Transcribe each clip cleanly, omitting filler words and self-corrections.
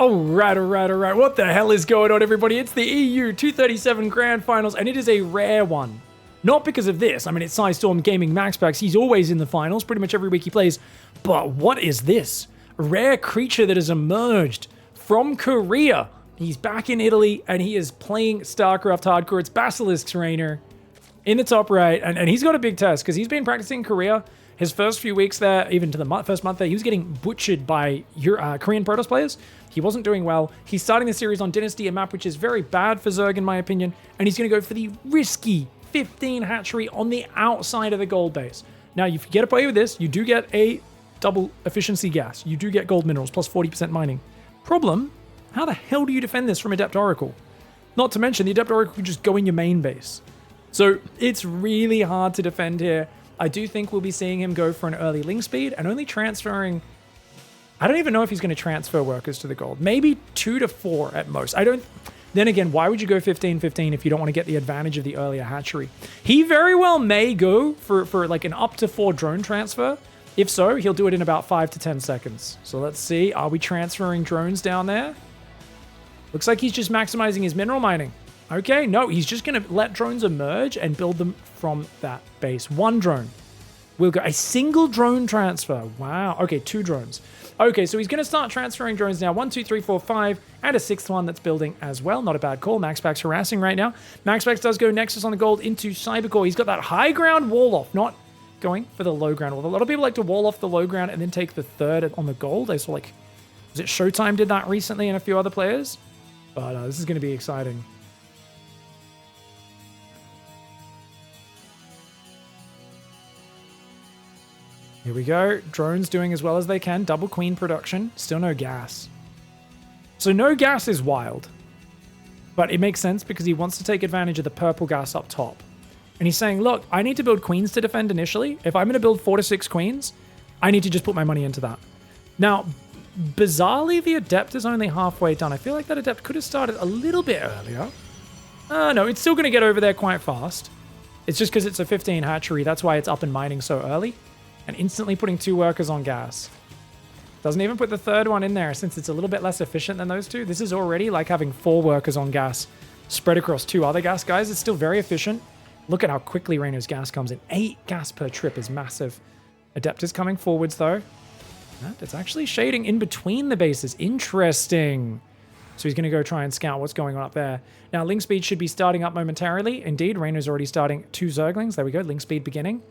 All right. What the hell is going on, everybody? It's the EU 237 Grand Finals, and it is a rare one. Not because of this. I mean, it's Storm Gaming MAXPAX. He's always in the finals, pretty much every week he plays. But what is this? A rare creature that has emerged from Korea. He's back in Italy, and he is playing StarCraft Hardcore. It's Basilisk's Reynor in the top right, and he's got a big test, because he's been practicing in Korea. His first few weeks there, even to the first month there, he was getting butchered by Korean Protoss players. He wasn't doing well. He's starting the series on Dynasty, a map which is very bad for Zerg in my opinion, and he's going to go for the risky 15 hatchery on the outside of the gold base. Now, if you get away with this, you do get a double efficiency gas. You do get gold minerals plus 40% mining. Problem, how the hell do you defend this from Adept Oracle? Not to mention, the Adept Oracle could just go in your main base. So it's really hard to defend here. I do think we'll be seeing him go for an early link speed and only transferring... I don't even know if he's going to transfer workers to the gold. Maybe 2 to 4 at most. Then again, why would you go 15-15 if you don't want to get the advantage of the earlier hatchery? He very well may go for like an up to 4 drone transfer. If so, he'll do it in about 5 to 10 seconds. So let's see. Are we transferring drones down there? Looks like he's just maximizing his mineral mining. Okay, no, he's just going to let drones emerge and build them from that base. 1 drone. We'll go a single drone transfer. Wow. Okay, 2 drones. Okay, so he's going to start transferring drones now. 1, 2, 3, 4, 5, and a 6th one that's building as well. Not a bad call. MAXPAX harassing right now. MAXPAX does go Nexus on the gold into Cybercore. He's got that high ground wall off, not going for the low ground wall. A lot of people like to wall off the low ground and then take the 3rd on the gold. I saw was it Showtime did that recently and a few other players? But this is going to be exciting. Here we go. Drones doing as well as they can. Double queen production. Still no gas. So no gas is wild. But it makes sense because he wants to take advantage of the purple gas up top. And he's saying, look, I need to build queens to defend initially. If I'm going to build 4 to 6 queens, I need to just put my money into that. Now, bizarrely, the Adept is only halfway done. I feel like that Adept could have started a little bit earlier. No, it's still going to get over there quite fast. It's just because it's a 15 hatchery. That's why it's up and mining so early. And instantly putting 2 workers on gas. Doesn't even put the 3rd one in there since it's a little bit less efficient than those 2. This is already like having 4 workers on gas spread across 2 other gas guys. It's still very efficient. Look at how quickly Reynor's gas comes in. 8 gas per trip is massive. Adept is coming forwards though. And it's actually shading in between the bases. Interesting. So he's going to go try and scout what's going on up there. Now link speed should be starting up momentarily. Indeed, Reynor's already starting 2 Zerglings. There we go. Link speed beginning.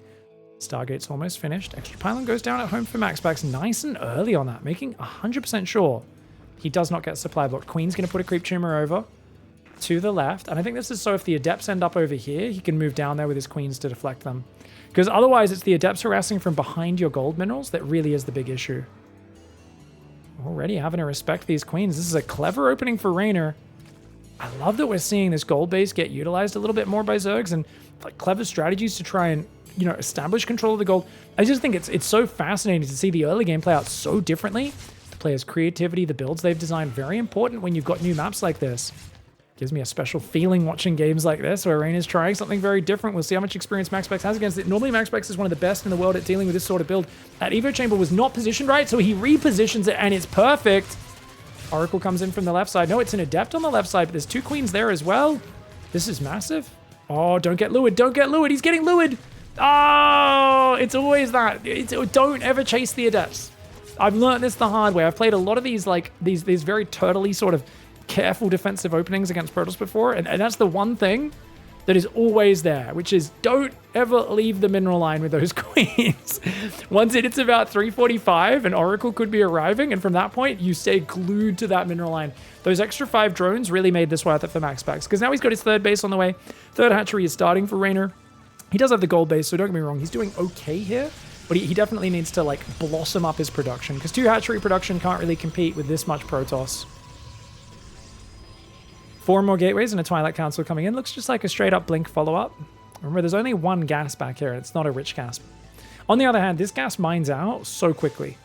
Stargate's almost finished. Extra pylon goes down at home for MAXPAX. Nice and early on that, making 100% sure he does not get supply block. Queen's going to put a creep tumor over to the left. And I think this is so if the Adepts end up over here, he can move down there with his Queens to deflect them. Because otherwise, it's the Adepts harassing from behind your gold minerals that really is the big issue. Already having to respect these Queens. This is a clever opening for Reynor. I love that we're seeing this gold base get utilized a little bit more by Zergs and like clever strategies to try and establish control of the gold. I just think it's so fascinating to see the early game play out so differently. The players' creativity, the builds they've designed, very important when you've got new maps like this. Gives me a special feeling watching games like this where Reynor's trying something very different. We'll see how much experience MAXPAX has against it. Normally MAXPAX is one of the best in the world at dealing with this sort of build. That Evo Chamber was not positioned right, so he repositions it and it's perfect. Oracle comes in from the left side. No, it's an Adept on the left side, but there's 2 queens there as well. This is massive. Oh, don't get lured. Don't get lured. He's getting lured. Oh, it's always that. Don't ever chase the Adepts. I've learned this the hard way. I've played a lot of these these very turtley sort of careful defensive openings against Protoss before, and that's the one thing that is always there, which is don't ever leave the mineral line with those queens. Once it hits about 345, an Oracle could be arriving, and from that point, you stay glued to that mineral line. Those extra 5 drones really made this worth it for MAXPAX, because now he's got his 3rd base on the way. 3rd hatchery is starting for Reynor. He does have the gold base, so don't get me wrong, he's doing okay here, but he definitely needs to blossom up his production, because 2 hatchery production can't really compete with this much Protoss. 4 more gateways and a Twilight Council coming in. Looks just like a straight up Blink follow-up. Remember, there's only 1 gas back here, and it's not a rich gas. On the other hand, this gas mines out so quickly.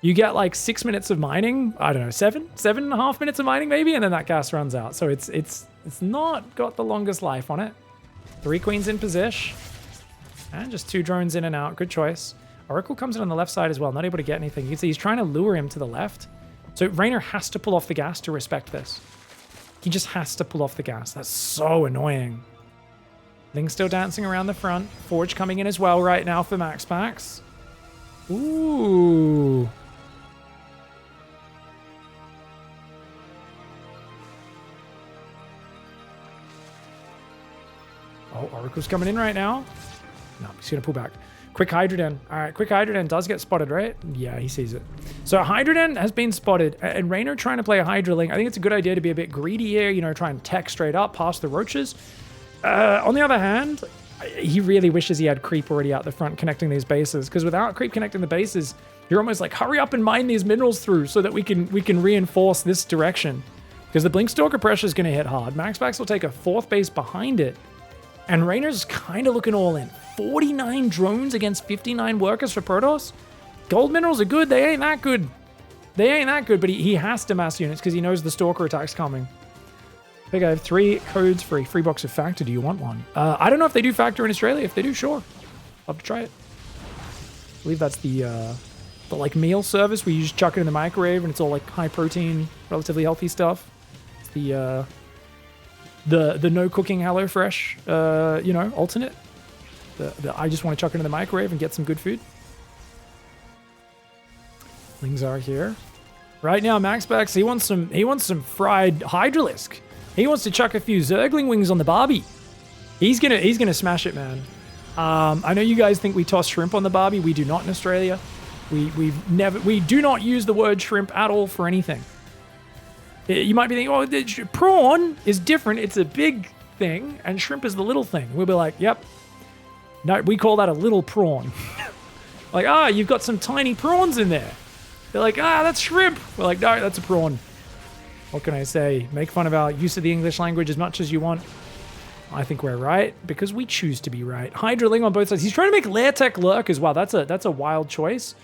You get like 6 minutes of mining, I don't know, 7.5 minutes of mining maybe, and then that gas runs out. So it's not got the longest life on it. 3 queens in position. And just 2 drones in and out. Good choice. Oracle comes in on the left side as well. Not able to get anything. You can see he's trying to lure him to the left. So REYNOR has to pull off the gas to respect this. He just has to pull off the gas. That's so annoying. Ling's still dancing around the front. Forge coming in as well right now for MAXPAX. Ooh. Oh, Oracle's coming in right now. No, he's going to pull back. Quick Hydroden. All right, Quick Hydroden does get spotted, right? Yeah, he sees it. So Hydroden has been spotted, and REYNOR trying to play a Hydra Ling. I think it's a good idea to be a bit greedy here, you know, try and tech straight up past the roaches. On the other hand, he really wishes he had creep already out the front connecting these bases, because without creep connecting the bases, you're almost like, hurry up and mine these minerals through so that we can reinforce this direction. Because the Blinkstalker pressure is going to hit hard. MAXPAX will take a 4th base behind it. And REYNOR's kind of looking all in. 49 drones against 59 workers for Protoss. Gold minerals are good. They ain't that good. They ain't that good, but he has to mass units because he knows the Stalker attack's coming. I think I have 3 codes for a free box of Factor. Do you want one? I don't know if they do Factor in Australia. If they do, sure. Love to try it. I believe that's the like meal service where you just chuck it in the microwave and it's all like high protein, relatively healthy stuff. It's the no cooking HelloFresh, you know, alternate. I just want to chuck it in the microwave and get some good food. Lings are here. Right now, MAXPAX, he wants some fried Hydralisk. He wants to chuck a few Zergling wings on the Barbie. He's gonna smash it, man. I know you guys think we toss shrimp on the Barbie. We do not in Australia. We do not use the word shrimp at all for anything. You might be thinking, oh, the prawn is different. It's a big thing, and shrimp is the little thing. We'll be like, yep. No, we call that a little prawn. Like, you've got some tiny prawns in there. They're like, that's shrimp. We're like, no, that's a prawn. What can I say? Make fun of our use of the English language as much as you want. I think we're right, because we choose to be right. Hydra Ling on both sides. He's trying to make Lair Tech lurk as well. That's a wild choice.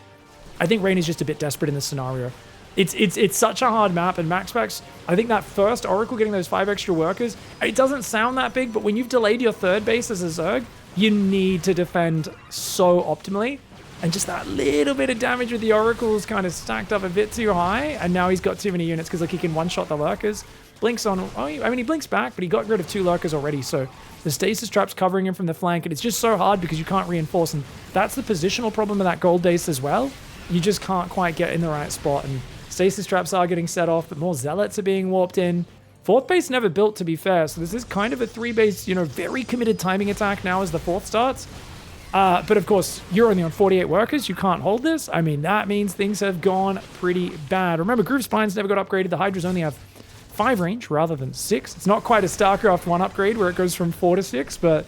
I think REYNOR's just a bit desperate in this scenario. It's such a hard map, and MAXPAX, I think that first Oracle getting those 5 extra workers, it doesn't sound that big, but when you've delayed your 3rd base as a Zerg, you need to defend so optimally. And just that little bit of damage with the Oracles kind of stacked up a bit too high, and now he's got too many units because like he can one-shot the Lurkers. Blinks on, I mean, he blinks back, but he got rid of 2 Lurkers already, so the stasis trap's covering him from the flank, and it's just so hard because you can't reinforce, and that's the positional problem of that gold base as well. You just can't quite get in the right spot, and stasis traps are getting set off, but more zealots are being warped in. 4th base never built, to be fair, so this is kind of a 3-base, you know, very committed timing attack now as the 4th starts. But of course, you're only on 48 workers. You can't hold this. I mean, that means things have gone pretty bad. Remember, Groove Spines never got upgraded. The Hydras only have 5 range rather than 6. It's not quite a StarCraft 1 upgrade where it goes from 4 to 6, but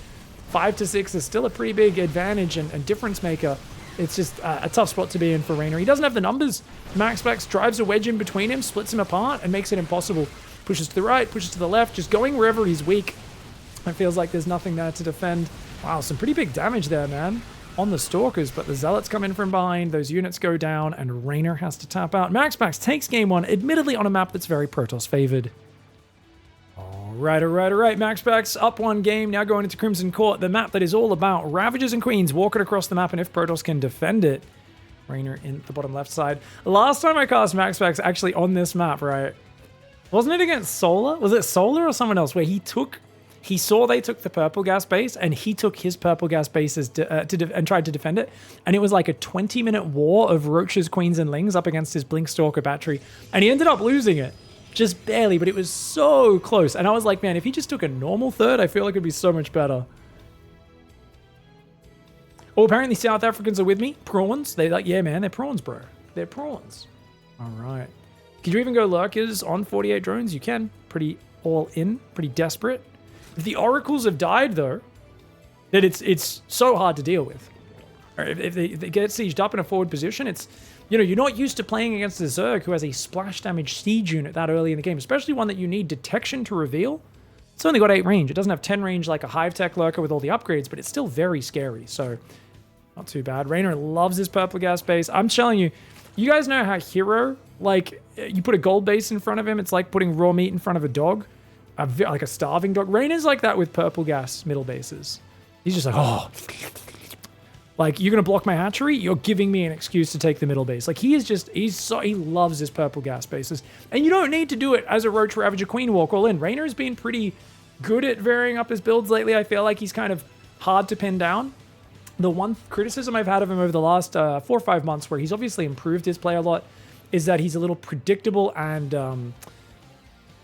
5 to 6 is still a pretty big advantage and difference maker. It's just a tough spot to be in for REYNOR. He doesn't have the numbers. MAXPAX drives a wedge in between him, splits him apart, and makes it impossible. Pushes to the right, pushes to the left, just going wherever he's weak. It feels like there's nothing there to defend. Wow, some pretty big damage there, man, on the Stalkers, but the Zealots come in from behind, those units go down, and REYNOR has to tap out. MAXPAX takes game 1, admittedly on a map that's very Protoss favored. All right. MAXPAX up 1 game, now going into Crimson Court, the map that is all about Ravagers and Queens walking across the map, and if Protoss can defend it. REYNOR in the bottom left side. Last time I cast MAXPAX actually on this map, right? Wasn't it against Solar? Was it Solar or someone else where he saw they took the purple gas base, and he took his purple gas bases and tried to defend it. And it was like a 20-minute war of Roaches, Queens, and Lings up against his Blinkstalker battery. And he ended up losing it. Just barely, but it was so close. And I was like, man, if he just took a normal 3rd, I feel like it'd be so much better. Oh, apparently South Africans are with me. Prawns. They're like, yeah, man, they're prawns, bro. They're prawns. All right. Can you even go Lurkers on 48 drones? You can. Pretty all in. Pretty desperate. If the Oracles have died, though, then it's so hard to deal with. If they get sieged up in a forward position, it's, you know, you're not used to playing against a Zerg who has a splash damage siege unit that early in the game, especially one that you need detection to reveal. It's only got 8 range. It doesn't have 10 range like a Hive Tech Lurker with all the upgrades, but it's still very scary, so not too bad. REYNOR loves his purple gas base. I'm telling you, you guys know how Hero, like, you put a gold base in front of him, it's like putting raw meat in front of a dog. Like a starving dog. REYNOR's like that with purple gas middle bases. He's just like, oh, Like, you're going to block my hatchery? You're giving me an excuse to take the middle base. Like, he loves his purple gas bases. And you don't need to do it as a Roach Ravager Queen walk all in. Reynor's been pretty good at varying up his builds lately. I feel like he's kind of hard to pin down. The one criticism I've had of him over the last 4 or 5 months, where he's obviously improved his play a lot, is that he's a little predictable and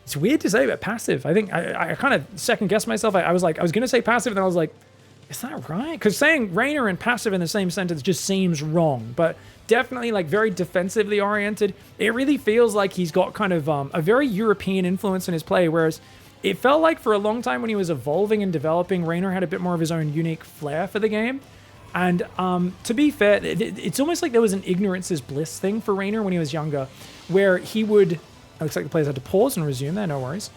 it's weird to say, but passive. I think I kind of second guessed myself. I was going to say passive, and then I was like, is that right? Because saying Reynor and passive in the same sentence just seems wrong, but definitely like very defensively oriented. It really feels like he's got kind of a very European influence in his play, whereas it felt like for a long time when he was evolving and developing, Reynor had a bit more of his own unique flair for the game. And to be fair, it's almost like there was an ignorance is bliss thing for Reynor when he was younger, where he would... It looks like the players had to pause and resume there, no worries.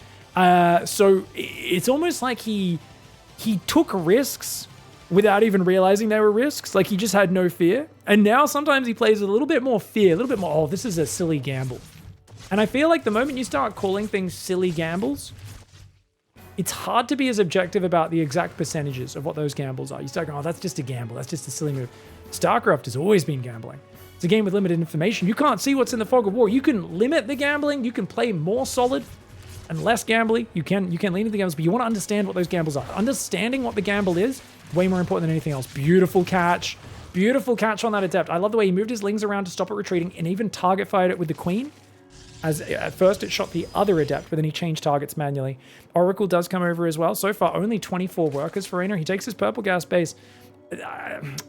So it's almost like he took risks without even realizing they were risks. Like, he just had no fear. And now sometimes he plays with a little bit more fear, a little bit more, oh, this is a silly gamble. And I feel like the moment you start calling things silly gambles, it's hard to be as objective about the exact percentages of what those gambles are. You start going, oh, that's just a gamble. That's just a silly move. StarCraft has always been gambling. It's a game with limited information. You can't see what's in the fog of war. You can limit the gambling. You can play more solid and less gambly. You can lean into the gambles, but you want to understand what those gambles are. Understanding what the gamble is, way more important than anything else. Beautiful catch. Beautiful catch on that Adept. I love the way he moved his Lings around to stop it retreating and even target fired it with the Queen. As at first it shot the other Adept, but then he changed targets manually. Oracle does come over as well. So far, only 24 workers for Reynor. He takes his purple gas base.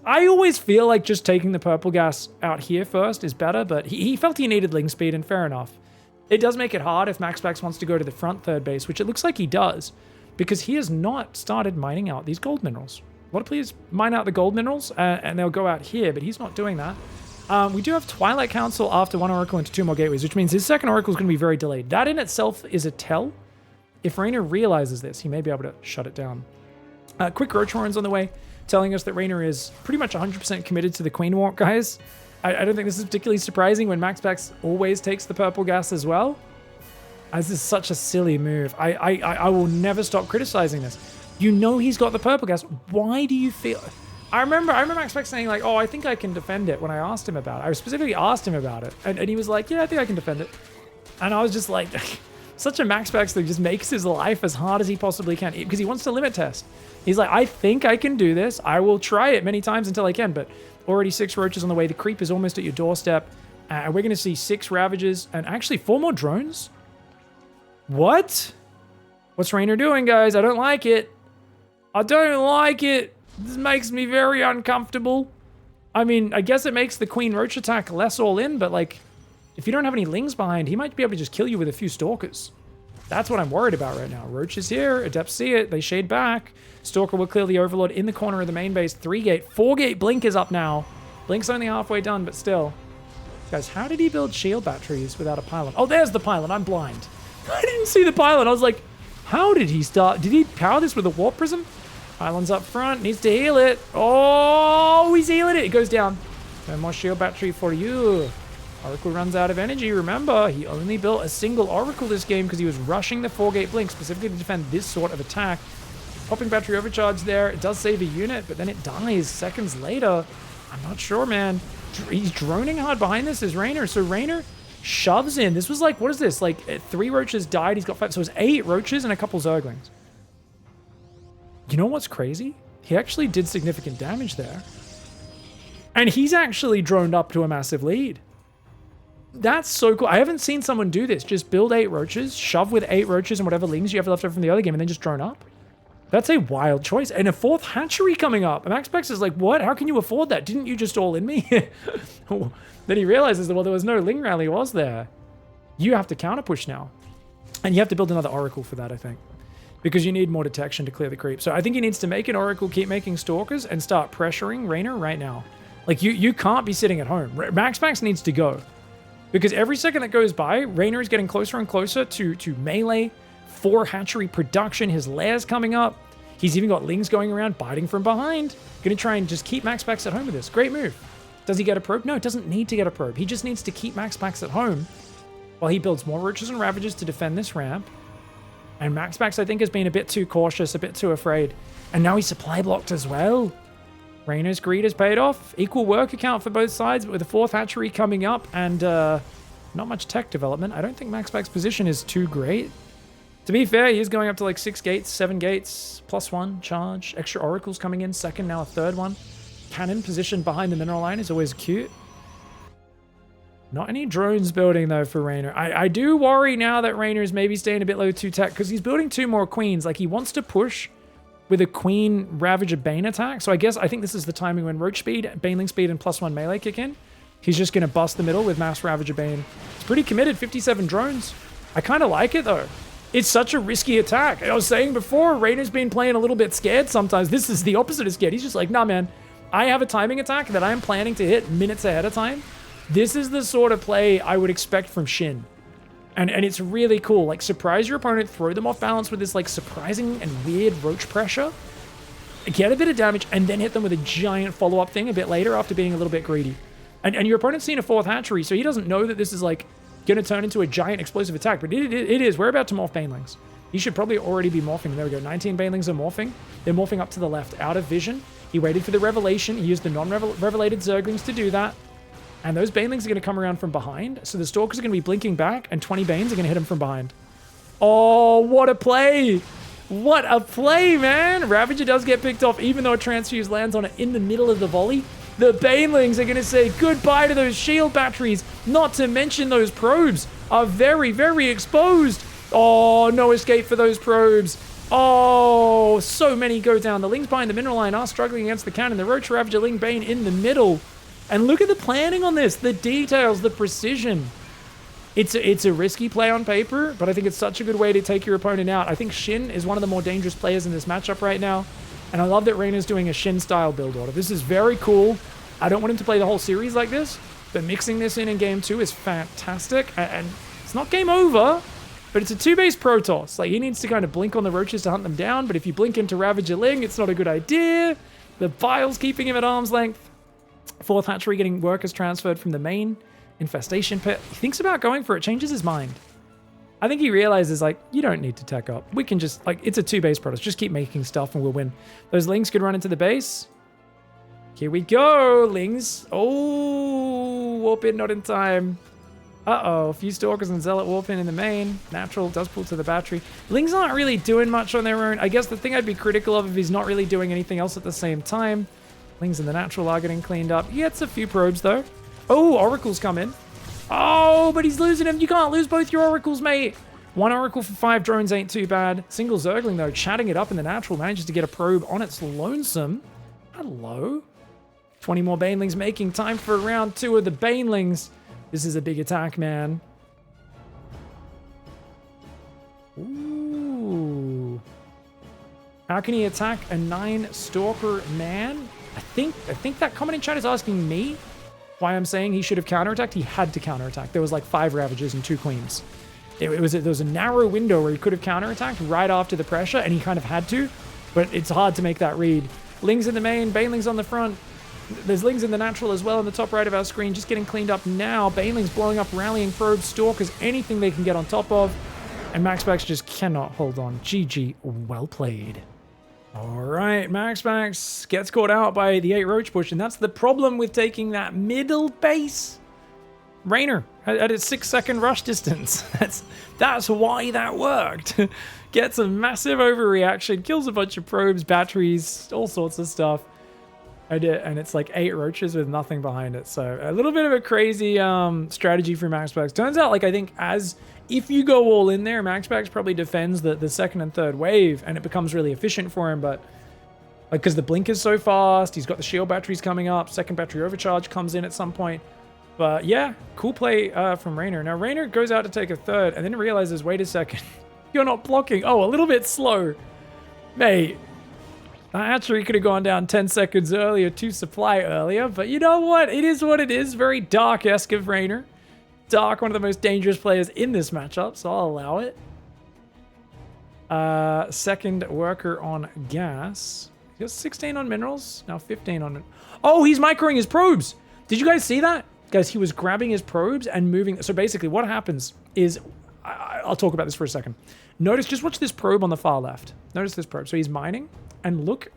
I always feel like just taking the purple gas out here first is better, but he felt he needed Ling speed, and fair enough. It does make it hard if MAXPAX wants to go to the front third base, which it looks like he does, because he has not started mining out these gold minerals. A lot of players mine out the gold minerals, and they'll go out here, but he's not doing that. We do have Twilight Council after one Oracle into 2 more gateways, which means his second Oracle is going to be very delayed. That in itself is a tell. If Reynor realizes this, he may be able to shut it down. Quick Roach Horns on the way, telling us that Reynor is pretty much 100% committed to the Queen Walk, guys. I don't think this is particularly surprising when MAXPAX always takes the purple gas as well. This is such a silly move. I will never stop criticizing this. You know he's got the purple gas. Why do you feel... I remember MAXPAX saying like, oh, I think I can defend it when I asked him about it. I specifically asked him about it. And he was like, yeah, I think I can defend it. And I was just like, such a MAXPAX that just makes his life as hard as he possibly can because he wants to limit test. He's like, I think I can do this. I will try it many times until I can, but already 6 roaches on the way. The creep is almost at your doorstep. And we're going to see 6 Ravagers and actually 4 more drones. What? What's Reynor doing, guys? I don't like it. I don't like it. This makes me very uncomfortable. I mean, I guess it makes the Queen Roach attack less all in, but like, if you don't have any Lings behind, he might be able to just kill you with a few Stalkers. That's what I'm worried about right now. Roach is here. Adepts see it. They shade back. Stalker will clear the Overlord in the corner of the main base. 3-gate. 4-gate Blink is up now. Blink's only halfway done, but still. Guys, how did he build shield batteries without a pylon? Oh, there's the pylon. I'm blind. I didn't see the pylon. I was like, how did he start? Did he power this with a Warp Prism? Pylon's up front. Needs to heal it. Oh, he's healing it. It goes down. No more shield battery for you. Oracle runs out of energy. Remember, he only built a single Oracle this game because he was rushing the 4-gate Blink specifically to defend this sort of attack. Popping battery overcharge there. It does save a unit, but then it dies seconds later. I'm not sure, man. He's droning hard behind this as Reynor. So Reynor shoves in. This was like, what is this? Like 3 roaches died. He's got 5. So it's 8 roaches and a couple Zerglings. You know what's crazy? He actually did significant damage there. And he's actually droned up to a massive lead. That's so cool. I haven't seen someone do this. Just build 8 roaches, shove with 8 roaches and whatever Lings you have left over from the other game, and then just drone up. That's a wild choice. And a 4th hatchery coming up. And MAXPAX is like, what? How can you afford that? Didn't you just all in me? Then he realizes that, well, there was no Ling rally, was there? You have to counter push now. And you have to build another Oracle for that, I think. Because you need more detection to clear the creep. So I think he needs to make an Oracle, keep making Stalkers, and start pressuring Reynor right now. Like, you can't be sitting at home. MAXPAX needs to go. Because every second that goes by, Reynor is getting closer and closer to melee, 4 hatchery production, his lair's coming up. He's even got Lings going around, biting from behind. Gonna try and just keep MAXPAX at home with this. Great move. Does he get a probe? No, it doesn't need to get a probe. He just needs to keep MAXPAX at home while he builds more Roaches and Ravagers to defend this ramp. And MAXPAX, I think, has been a bit too cautious, a bit too afraid. And now he's supply blocked as well. Reynor's greed has paid off. Equal work account for both sides, but with the 4th hatchery coming up and not much tech development, I don't think MAXPAX's position is too great. To be fair, he is going up to like 6 gates, 7 gates, +1 charge. Extra oracles coming in, second, now a third one. Cannon positioned behind the mineral line is always cute. Not any drones building though for Reynor. I do worry now that Reynor is maybe staying a bit low 2 tech because he's building 2 more queens. Like he wants to push with a Queen Ravager Bane attack. So I think this is the timing when Roach Speed, Baneling Speed, and +1 melee kick in. He's just going to bust the middle with Mass Ravager Bane. It's pretty committed, 57 drones. I kind of like it though. It's such a risky attack. I was saying before, Reynor's been playing a little bit scared sometimes. This is the opposite of scared. He's just like, nah man, I have a timing attack that I'm planning to hit minutes ahead of time. This is the sort of play I would expect from Shin. And it's really cool. Like, surprise your opponent, throw them off balance with this, like, surprising and weird roach pressure, get a bit of damage, and then hit them with a giant follow-up thing a bit later after being a little bit greedy. And your opponent's seen a 4th hatchery, so he doesn't know that this is, like, going to turn into a giant explosive attack. But it is. We're about to morph Banelings. He should probably already be morphing. There we go. 19 Banelings are morphing. They're morphing up to the left, out of vision. He waited for the revelation. He used the non-revelated Zerglings to do that. And those Banelings are going to come around from behind. So the Stalkers are going to be blinking back, and 20 Banes are going to hit him from behind. Oh, what a play! What a play, man! Ravager does get picked off, even though a Transfuse lands on it in the middle of the volley. The Banelings are going to say goodbye to those shield batteries, not to mention those probes are very, very exposed. Oh, no escape for those probes. Oh, so many go down. The Lings behind the mineral line are struggling against the cannon. The Roach Ravager Ling Bane in the middle. And look at the planning on this, the details, the precision. It's a risky play on paper, but I think it's such a good way to take your opponent out. I think Shin is one of the more dangerous players in this matchup right now. And I love that Reynor's doing a Shin-style build order. This is very cool. I don't want him to play the whole series like this, but mixing this in game 2 is fantastic. And it's not game over, but it's a 2-base Protoss. Like, he needs to kind of blink on the Roaches to hunt them down, but if you blink into Ravager Ling, it's not a good idea. The Vile's keeping him at arm's length. 4th hatchery getting workers transferred from the main infestation pit. He thinks about going for it, changes his mind. I think he realizes, like, you don't need to tech up. We can just, like, it's a 2-base Protoss. Just keep making stuff and we'll win. Those Lings could run into the base. Here we go, Lings. Oh, warp in, not in time. Uh-oh, a few Stalkers and Zealot warp in the main. Natural does pull to the battery. Lings aren't really doing much on their own. I guess the thing I'd be critical of if he's not really doing anything else at the same time. Lings and the natural are getting cleaned up. He gets a few probes, though. Oh, Oracles come in. Oh, but he's losing him. You can't lose both your Oracles, mate. 1 Oracle for 5 drones ain't too bad. Single Zergling, though, chatting it up in the natural. Manages to get a probe on its lonesome. Hello. 20 more Banelings making time for round 2 of the Banelings. This is a big attack, man. Ooh. How can he attack a 9 Stalker man? I think that comment in chat is asking me why I'm saying he should have counterattacked. He had to counterattack. There was like 5 Ravagers and 2 Queens. There was a narrow window where he could have counterattacked right after the pressure, and he kind of had to, but it's hard to make that read. Lings in the main, Banelings on the front. There's Lings in the natural as well in the top right of our screen, just getting cleaned up now. Banelings blowing up, rallying probes, Stalkers, anything they can get on top of, and MAXPAX just cannot hold on. GG, well played. All right, MAXPAX gets caught out by the 8 Roach Push, and that's the problem with taking that middle base. Reynor at its 6-second rush distance. That's why that worked. Gets a massive overreaction, kills a bunch of probes, batteries, all sorts of stuff. And it's like 8 Roaches with nothing behind it. So a little bit of a crazy strategy for MAXPAX. Turns out, like, I think if you go all in there, MAXPAX probably defends the second and third wave, and it becomes really efficient for him. But like, because the blink is so fast, he's got the shield batteries coming up. Second battery overcharge comes in at some point. But yeah, cool play from Reynor. Now Reynor goes out to take a third, and then realizes, wait a second, you're not blocking. Oh, a little bit slow, mate. That hatchery could have gone down 10 seconds earlier to supply earlier, but you know what? It is what it is. Very Dark-esque of Reynor. Dark, one of the most dangerous players in this matchup, so I'll allow it. Second worker on gas. He has 16 on minerals, now 15 on... Oh, he's microing his probes! Did you guys see that? Guys, he was grabbing his probes and moving... So basically what happens is... I'll talk about this for a second. Notice, just watch this probe on the far left. Notice this probe. So he's mining, and look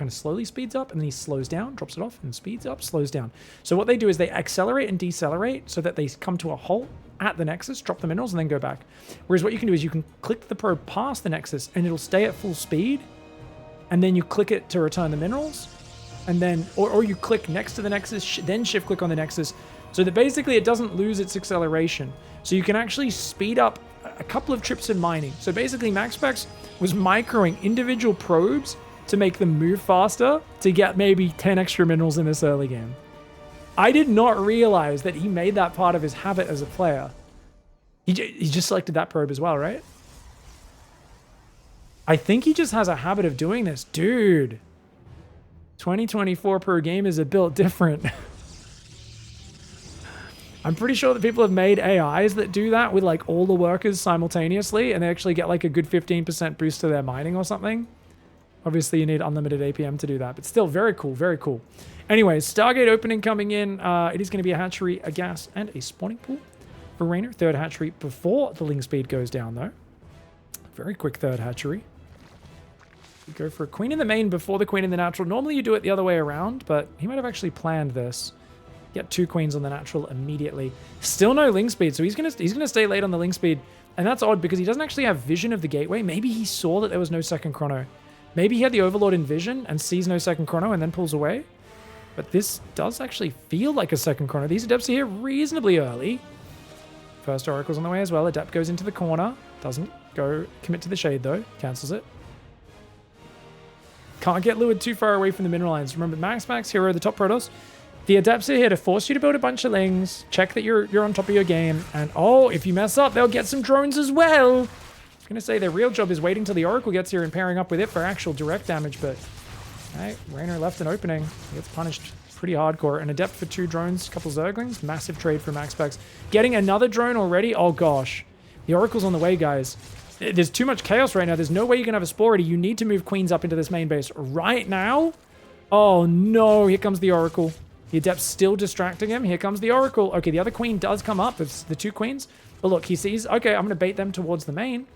kind of slowly speeds up, and then he slows down, drops it off, and speeds up, slows down. So what they do is they accelerate and decelerate so that they come to a halt at the nexus, drop the minerals, and then go back. Whereas what you can do is you can click the probe past the nexus, and it'll stay at full speed, and then you click it to return the minerals, and then, or you click next to the nexus, then shift click on the nexus, so that basically it doesn't lose its acceleration. So you can actually speed up a couple of trips in mining. So basically MAXPAX was microing individual probes to make them move faster to get maybe 10 extra minerals in this early game. I did not realize that he made that part of his habit as a player. He just selected that probe as well, right? I think he just has a habit of doing this. Dude, 2024 pro gamers are built different. I'm pretty sure that people have made AIs that do that with like all the workers simultaneously, and they actually get like a good 15% boost to their mining or something. Obviously, you need unlimited APM to do that, but still very cool, very cool. Anyways, Stargate opening coming in. It is going to be a hatchery, a gas, and a spawning pool for REYNOR. Third hatchery before the ling speed goes down, though. Very quick third hatchery. You go for a queen in the main before the queen in the natural. Normally you do it the other way around, but he might have actually planned this. Get 2 queens on the natural immediately. Still no ling speed, so he's gonna stay late on the ling speed, and that's odd because he doesn't actually have vision of the gateway. Maybe he saw that there was no second chrono. Maybe he had the Overlord in vision and sees no second chrono and then pulls away. But this does actually feel like a second chrono. These Adepts are here reasonably early. First Oracle's on the way as well. Adept goes into the corner. Doesn't go commit to the shade though. Cancels it. Can't get lured too far away from the mineral lines. Remember, MAXPAX, hero, the top Protoss. The Adepts are here to force you to build a bunch of lings. Check that you're on top of your game. And oh, if you mess up, they'll get some drones as well. I was going to say their real job is waiting till the Oracle gets here and pairing up with it for actual direct damage. But, right, REYNOR left an opening. He gets punished pretty hardcore. An Adept for 2 drones, a couple Zerglings. Massive trade for MAXPAX. Getting another drone already? Oh, gosh. The Oracle's on the way, guys. There's too much chaos right now. There's no way you can have a Spore ready. You need to move queens up into this main base right now. Oh, no. Here comes the Oracle. The Adept's still distracting him. Here comes the Oracle. Okay, the other queen does come up. It's the 2 queens. But look, he sees, okay, I'm going to bait them towards the main.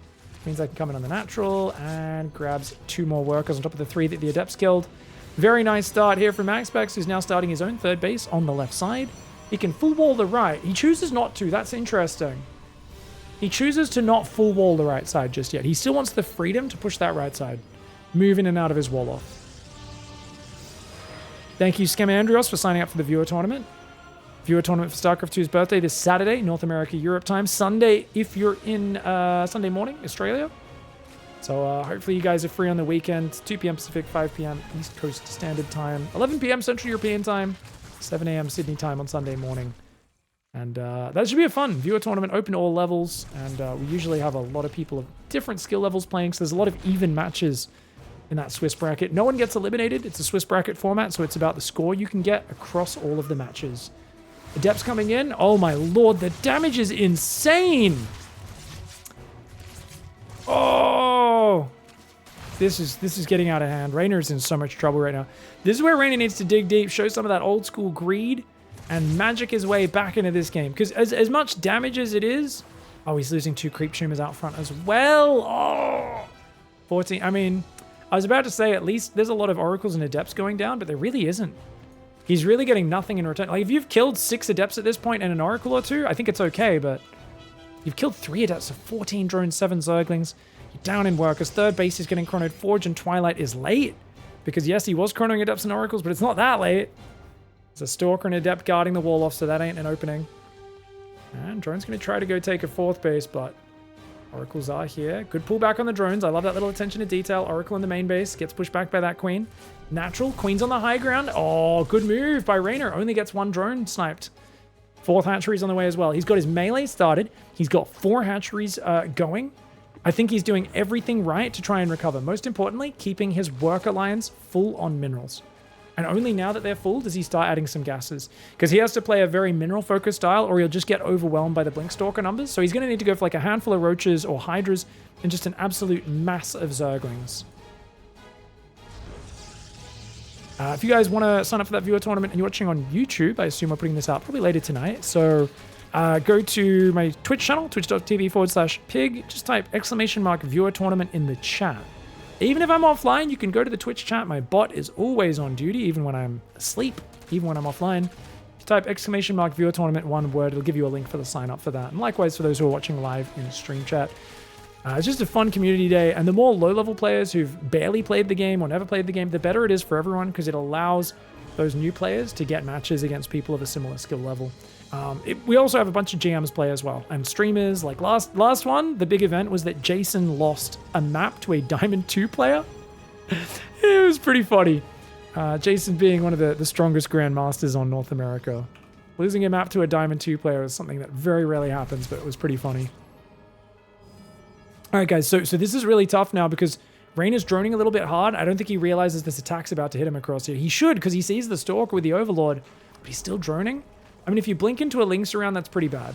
Means I can come in on the natural and grabs 2 more workers on top of the 3 that the Adept's killed. Very nice start here from MAXPAX, who's now starting his own third base on the left side. He can full wall the right. He chooses not to. That's interesting. He chooses to not full wall the right side just yet. He still wants the freedom to push that right side. Move in and out of his wall off. Thank you, Scamandrios, for signing up for the viewer tournament. Viewer tournament for StarCraft 2's birthday this Saturday, North America, Europe time. Sunday, if you're in Sunday morning, Australia. So hopefully you guys are free on the weekend. 2 p.m. Pacific, 5 p.m. East Coast Standard Time, 11 p.m. Central European Time, 7 a.m. Sydney time on Sunday morning. And that should be a fun viewer tournament, open to all levels. And we usually have a lot of people of different skill levels playing, so there's a lot of even matches in that Swiss bracket. No one gets eliminated. It's a Swiss bracket format, so it's about the score you can get across all of the matches. Adepts coming in. Oh my lord, the damage is insane. Oh, this is getting out of hand. REYNOR is in so much trouble right now. This is where REYNOR needs to dig deep, show some of that old school greed, and magic his way back into this game. Because as much damage as it is, oh, he's losing 2 creep streamers out front as well. Oh, 14. I mean, I was about to say at least there's a lot of Oracles and Adepts going down, but there really isn't. He's really getting nothing in return. Like, if you've killed 6 Adepts at this point and an Oracle or 2, I think it's okay, but you've killed 3 Adepts, so 14 drones, 7 Zerglings. You're down in workers. Third base is getting chronoed. Forge and Twilight is late, because yes, he was chronoing Adepts and Oracles, but it's not that late. There's a Stalker and Adept guarding the wall off, so that ain't an opening. And drone's going to try to go take a 4th base, but Oracles are here. Good pullback on the drones. I love that little attention to detail. Oracle in the main base. Gets pushed back by that queen. Natural. Queen's on the high ground. Oh, good move by REYNOR. Only gets 1 drone sniped. 4th hatchery's on the way as well. He's got his melee started. He's got 4 hatcheries going. I think he's doing everything right to try and recover. Most importantly, keeping his worker lines full on minerals. And only now that they're full does he start adding some gases. Because he has to play a very mineral-focused style or he'll just get overwhelmed by the Blink Stalker numbers. So he's going to need to go for like a handful of Roaches or Hydras and just an absolute mass of Zerglings. If you guys want to sign up for that viewer tournament and you're watching on YouTube, I assume we're putting this out probably later tonight. So go to my Twitch channel, twitch.tv/pig. Just type !viewer tournament in the chat. Even if I'm offline, you can go to the Twitch chat. My bot is always on duty, even when I'm asleep, even when I'm offline. If you type !viewer tournament, one word, it'll give you a link for the sign up for that. And likewise for those who are watching live in stream chat. It's just a fun community day, and the more low-level players who've barely played the game or never played the game, the better it is for everyone, because it allows those new players to get matches against people of a similar skill level. We also have a bunch of GMs play as well, and streamers. Like last one, the big event was that Jason lost a map to a Diamond 2 player. It was pretty funny. Jason being one of the strongest grandmasters on North America. Losing a map to a Diamond 2 player is something that very rarely happens, but it was pretty funny. All right, guys, so this is really tough now because Reynor's droning a little bit hard. I don't think he realizes this attack's about to hit him across here. He should, because he sees the Stalker with the Overlord, but he's still droning. I mean, if you blink into a Lynx around, that's pretty bad.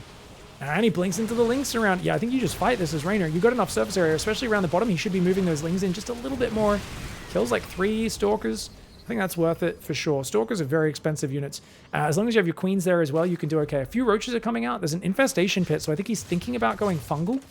And he blinks into the Lynx around. Yeah, I think you just fight this as Reynor. You've got enough surface area, especially around the bottom. He should be moving those Lings in just a little bit more. Kills like 3 Stalkers. I think that's worth it for sure. Stalkers are very expensive units. As long as you have your Queens there as well, you can do okay. A few Roaches are coming out. There's an Infestation Pit, so I think he's thinking about going Fungal.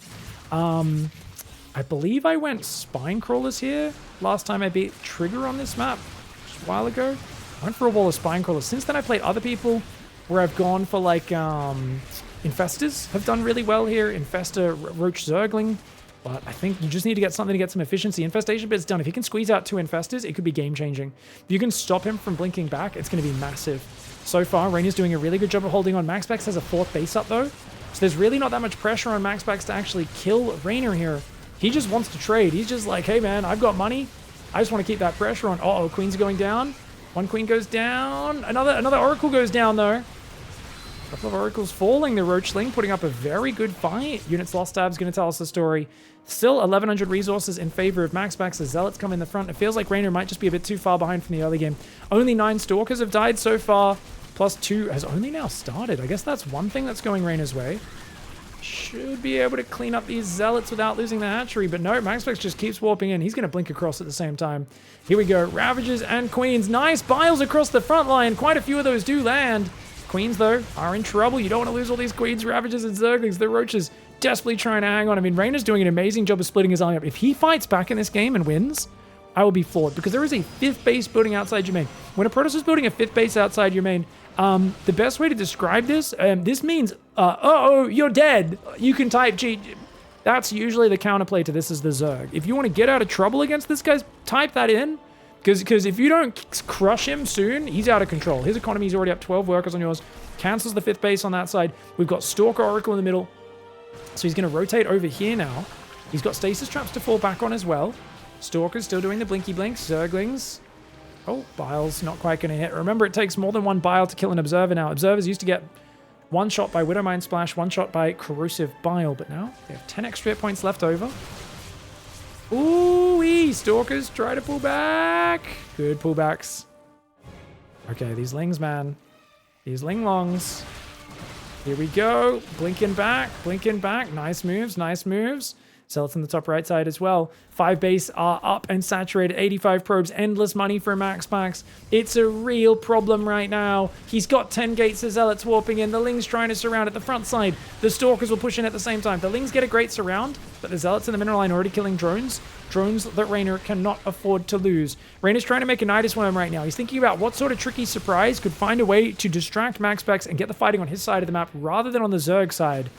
I believe I went Spine Crawlers here last time I beat Trigger on this map just a while ago. I went for a wall of Spine Crawlers. Since then, I played other people where I've gone for like Infestors have done really well here. Infestor, Roach Zergling. But I think you just need to get something to get some efficiency. Infestation Bit's done. If he can squeeze out 2 Infestors, it could be game-changing. If you can stop him from blinking back, it's going to be massive. So far, Reynor's doing a really good job of holding on. MAXPAX has a 4th base up, though. So there's really not that much pressure on MAXPAX to actually kill Reynor here. He just wants to trade. He's just like, hey, man, I've got money. I just want to keep that pressure on. Uh-oh, Queen's going down. One Queen goes down. Another Oracle goes down, though. A couple of Oracles falling. The Roachling putting up a very good fight. Units lost tab's going to tell us the story. Still 1,100 resources in favor of MAXPAX. The Zealots come in the front. It feels like Reynor might just be a bit too far behind from the early game. Only 9 Stalkers have died so far. Plus 2 has only now started. I guess that's one thing that's going Reynor's way. Should be able to clean up these Zealots without losing the hatchery, but no, MAXPAX just keeps warping in. He's going to blink across at the same time. Here we go. Ravagers and Queens. Nice Biles across the front line. Quite a few of those do land. Queens, though, are in trouble. You don't want to lose all these Queens, Ravagers, and Zerglings. The Roaches desperately trying to hang on. I mean, Reynor's doing an amazing job of splitting his army up. If he fights back in this game and wins, I will be floored, because there is a 5th base building outside your main. When a Protoss is building a 5th base outside your main, the best way to describe this, this means, uh-oh, you're dead. You can type G. That's usually the counterplay to this is the Zerg. If you want to get out of trouble against this guy, type that in. Because if you don't crush him soon, he's out of control. His economy is already up 12 workers on yours. Cancels the 5th base on that side. We've got Stalker Oracle in the middle. So he's going to rotate over here now. He's got Stasis Traps to fall back on as well. Stalker's still doing the Blinky Blinks. Zerglings. Oh, Bile's not quite going to hit. Remember, it takes more than 1 Bile to kill an Observer now. Observers used to get 1 shot by Widowmine Splash, 1 shot by Corrosive Bile, but now they have 10 extra hit points left over. Ooh-wee! Stalkers try to pull back. Good pullbacks. Okay, these Lings, man. These Linglongs. Here we go. Blinking back, blinking back. Nice moves, nice moves. Zealots on the top right side as well. 5 base are up and saturated. 85 probes. Endless money for MAXPAX. It's a real problem right now. He's got 10 gates of Zealots warping in. The Lings trying to surround at the front side. The Stalkers will push in at the same time. The Lings get a great surround, but the Zealots in the mineral line already killing drones. Drones that Reynor cannot afford to lose. Reynor's trying to make a Nidus Worm right now. He's thinking about what sort of tricky surprise could find a way to distract MAXPAX and get the fighting on his side of the map rather than on the Zerg side.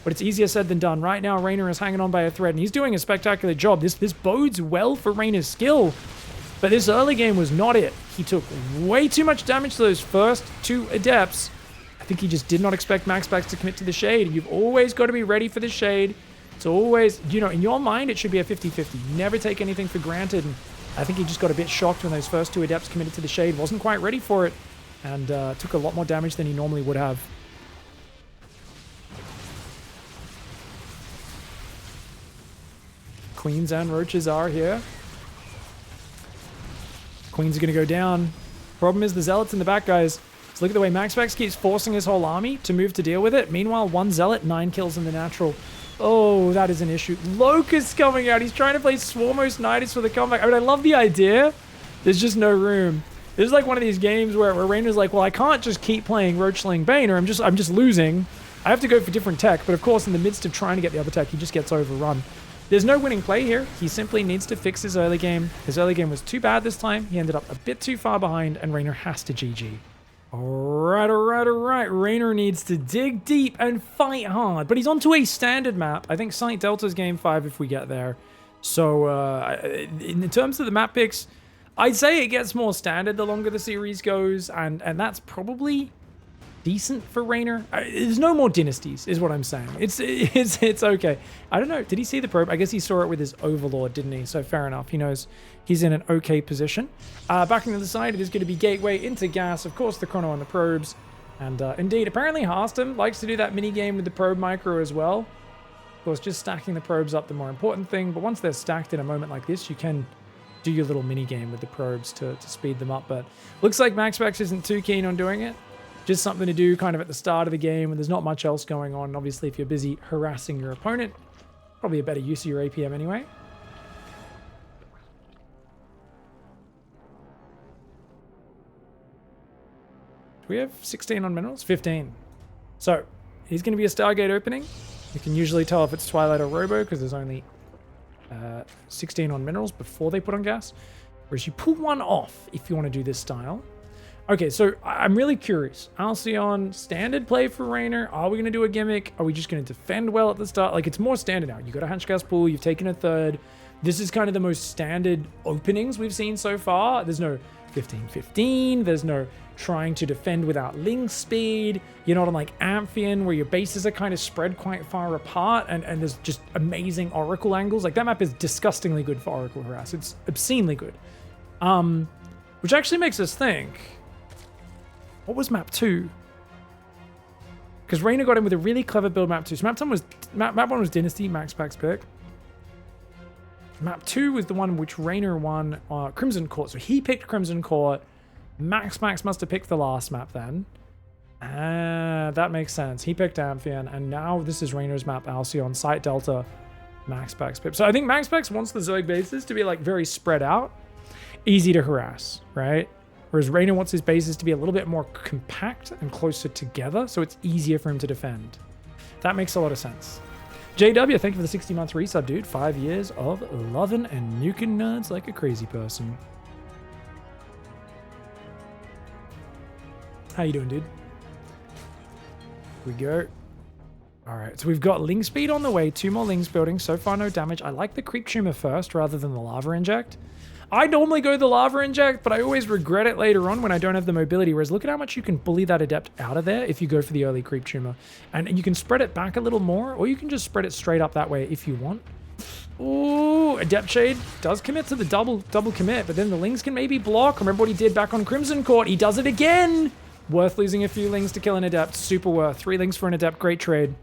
But it's easier said than done. Right now, Reynor is hanging on by a thread, and he's doing a spectacular job. This bodes well for Reynor's skill. But this early game was not it. He took way too much damage to those first 2 Adepts. I think he just did not expect MAXPAX to commit to the Shade. You've always got to be ready for the Shade. It's always, you know, in your mind, it should be a 50-50. Never take anything for granted. And I think he just got a bit shocked when those first 2 Adepts committed to the Shade. Wasn't quite ready for it, and took a lot more damage than he normally would have. Queens and Roaches are here. Queens are going to go down. Problem is the Zealots in the back, guys. So look at the way MAXPAX keeps forcing his whole army to move to deal with it. Meanwhile, 1 Zealot, 9 kills in the natural. Oh, that is an issue. Locust coming out. He's trying to play Swarmos Nidus for the comeback. I mean, I love the idea. There's just no room. This is like one of these games where Reynor's like, well, I can't just keep playing Roachling Bane, or I'm just losing. I have to go for different tech. But of course, in the midst of trying to get the other tech, he just gets overrun. There's no winning play here. He simply needs to fix his early game. His early game was too bad this time. He ended up a bit too far behind, and REYNOR has to GG. All right. REYNOR needs to dig deep and fight hard, but he's onto a standard map. I think Site Delta's game 5 if we get there. So in terms of the map picks, I'd say it gets more standard the longer the series goes, and that's probably decent for REYNOR. There's no more dynasties, is what I'm saying. It's okay. I don't know. Did he see the probe? I guess he saw it with his Overlord, didn't he? So fair enough. He knows he's in an okay position. Back on the other side, it is going to be Gateway into Gas. Of course, the Chrono on the probes. And indeed, apparently Harston likes to do that mini game with the probe micro as well. Of course, just stacking the probes up, the more important thing. But once they're stacked in a moment like this, you can do your little mini game with the probes to speed them up. But looks like MAXPAX isn't too keen on doing it. Just something to do kind of at the start of the game when there's not much else going on. Obviously, if you're busy harassing your opponent, probably a better use of your APM anyway. Do we have 16 on minerals? 15. So, he's going to be a Stargate opening. You can usually tell if it's Twilight or Robo because there's only 16 on minerals before they put on gas. Whereas you pull one off if you want to do this style. Okay, so I'm really curious. Alcyon, standard play for REYNOR. Are we going to do a gimmick? Are we just going to defend well at the start? Like, it's more standard now. You got a Hatch Gas pool. You've taken a third. This is kind of the most standard openings we've seen so far. There's no 15-15. There's no trying to defend without link speed. You're not on like Amphion where your bases are kind of spread quite far apart and there's just amazing Oracle angles. Like, that map is disgustingly good for Oracle harass. It's obscenely good. Which actually makes us think, what was map 2? Because REYNOR got in with a really clever build map 2. So map 1 was Dynasty, MAXPAX pick. Map 2 was the one which REYNOR won Crimson Court. So he picked Crimson Court. MAXPAX must have picked the last map then. That makes sense. He picked Amphion, and now this is REYNOR's map, Alcyon, Site Delta, MAXPAX pip. So I think MAXPAX wants the Zerg bases to be like very spread out, easy to harass, right? Whereas REYNOR wants his bases to be a little bit more compact and closer together, so it's easier for him to defend. That makes a lot of sense. JW, thank you for the 60-month resub, dude. 5 years of loving and nuking nerds like a crazy person. How you doing, dude? Here we go. All right, so we've got Ling Speed on the way. 2 more Lings building. So far, no damage. I like the Creep Tumor first rather than the Lava Inject. I normally go the Lava Inject, but I always regret it later on when I don't have the mobility. Whereas look at how much you can bully that Adept out of there if you go for the early Creep Tumor. And you can spread it back a little more, or you can just spread it straight up that way if you want. Ooh, Adept Shade does commit to the double commit, but then the Lings can maybe block. Remember what he did back on Crimson Court. He does it again. Worth losing a few Lings to kill an Adept. Super worth. 3 Lings for an Adept. Great trade.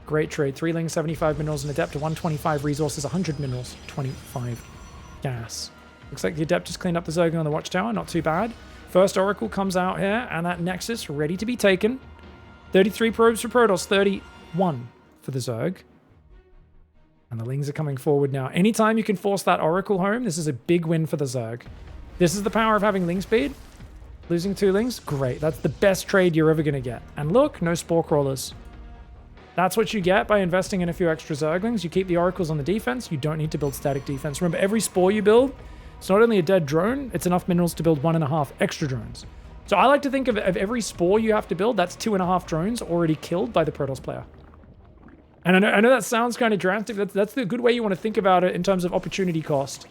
Great trade. 3 Lings, 75 minerals, an Adept to 125 resources, 100 minerals, 25 gas. Looks like the Adept just cleaned up the Zerg on the Watchtower. Not too bad. First Oracle comes out here, and that Nexus ready to be taken. 33 probes for Protoss, 31 for the Zerg. And the Lings are coming forward now. Anytime you can force that Oracle home, this is a big win for the Zerg. This is the power of having Ling speed. Losing 2 Lings, great. That's the best trade you're ever going to get. And look, no Spore Crawlers. That's what you get by investing in a few extra Zerglings. You keep the Oracles on the defense. You don't need to build static defense. Remember, every Spore you build, it's not only a dead drone, it's enough minerals to build 1.5 extra drones. So I like to think of every Spore you have to build, that's 2.5 drones already killed by the Protoss player. And I know that sounds kind of drastic. That's the good way you want to think about it in terms of opportunity cost.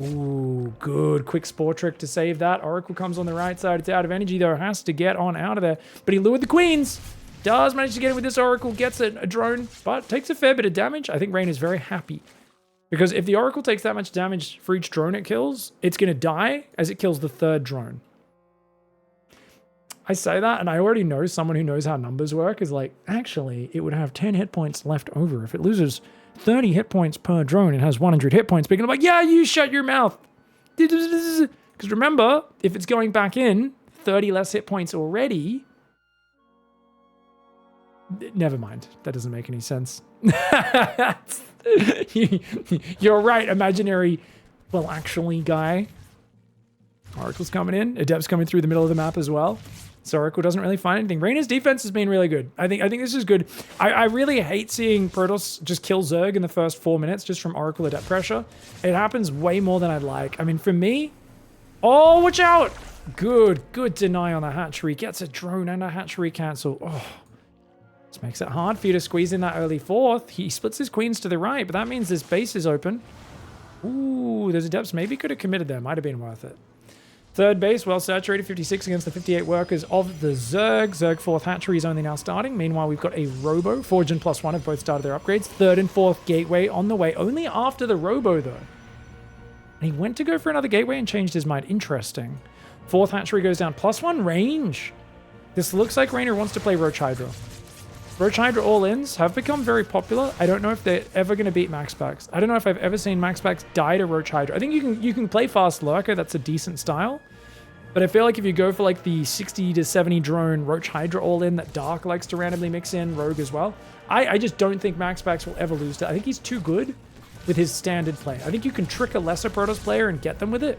Ooh, good. Quick Spore trick to save that. Oracle comes on the right side. It's out of energy, though. Has to get on out of there. But he lured the Queens. Does manage to get it with this Oracle. Gets a drone, but takes a fair bit of damage. I think REYNOR is very happy. Because if the Oracle takes that much damage for each drone it kills, it's going to die as it kills the 3rd drone. I say that, and I already know someone who knows how numbers work is like, actually, it would have 10 hit points left over. If it loses 30 hit points per drone, it has 100 hit points. But I'm like, yeah, you shut your mouth. Because remember, if it's going back in, 30 less hit points already. Never mind. That doesn't make any sense. You're right, imaginary, well, actually, guy. Oracle's coming in. Adept's coming through the middle of the map as well. So Oracle doesn't really find anything. Reynor's defense has been really good. I think this is good. I really hate seeing Protoss just kill Zerg in the first 4 minutes just from Oracle Adept pressure. It happens way more than I'd like. I mean, for me... Oh, watch out! Good deny on the hatchery. Gets a drone and a hatchery cancel. Oh, this makes it hard for you to squeeze in that early fourth. He splits his queens to the right, but that means this base is open. Ooh, those adepts maybe could have committed there. Might have been worth it. Third base, well saturated, 56 against the 58 workers of the Zerg. Zerg fourth hatchery is only now starting. Meanwhile, we've got a Robo. Forge and +1 have both started their upgrades. Third and fourth gateway on the way. Only after the Robo, though. And he went to go for another gateway and changed his mind. Interesting. Fourth hatchery goes down. +1 range. This looks like Reynor wants to play Roach Hydra. Roach Hydra all-ins have become very popular. I don't know if they're ever going to beat MAXPAX. I don't know if I've ever seen MAXPAX die to Roach Hydra. I think you can play fast Lurker. That's a decent style. But I feel like if you go for like the 60 to 70 drone Roach Hydra all-in that Dark likes to randomly mix in, Rogue as well, I just don't think MAXPAX will ever lose to. I think he's too good with his standard play. I think you can trick a lesser Protoss player and get them with it.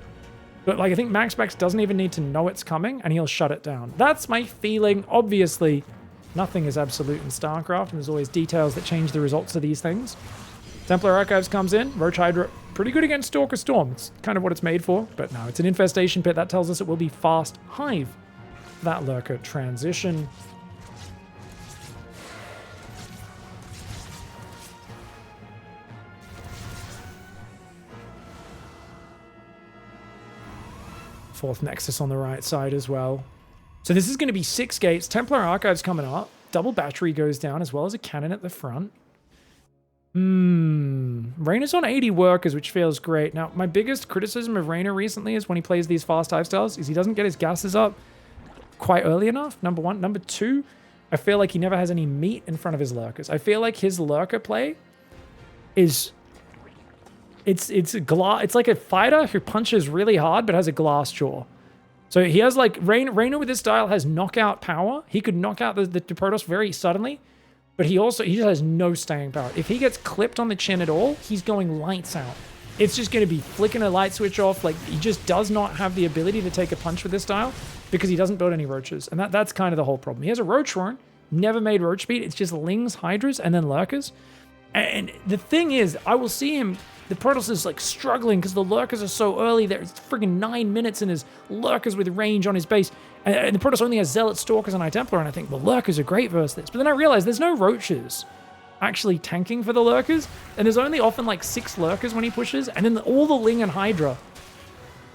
But like I think MAXPAX doesn't even need to know it's coming and he'll shut it down. That's my feeling. Obviously, nothing is absolute in StarCraft, and there's always details that change the results of these things. Templar Archives comes in. Roach Hydra, pretty good against Stalker Storm. It's kind of what it's made for, but no, it's an infestation pit. That tells us it will be fast Hive. That Lurker transition. Fourth Nexus on the right side as well. So this is going to be 6 gates. Templar Archives coming up. Double battery goes down as well as a cannon at the front. Reynor's on 80 workers, which feels great. Now, my biggest criticism of Reynor recently is when he plays these fast Hive styles is he doesn't get his gases up quite early enough, number one. Number two, I feel like he never has any meat in front of his lurkers. I feel like his lurker play is... It's like a fighter who punches really hard but has a glass jaw. So he has like... Reynor with this style has knockout power. He could knock out the Protoss very suddenly, but he just has no staying power. If he gets clipped on the chin at all, he's going lights out. It's just going to be flicking a light switch off. Like, he just does not have the ability to take a punch with this style because he doesn't build any roaches. And that's kind of the whole problem. He has a roach horn, never made roach speed. It's just lings, hydras, and then lurkers. And the thing is, I will see him... The Protoss is like struggling because the lurkers are so early. There's friggin' 9 minutes in his lurkers with range on his base. And the Protoss only has Zealot, Stalkers, and High Templar. And I think, well, lurkers are great versus this. But then I realize there's no roaches actually tanking for the lurkers. And there's only often like 6 lurkers when he pushes. And then all the Ling and Hydra,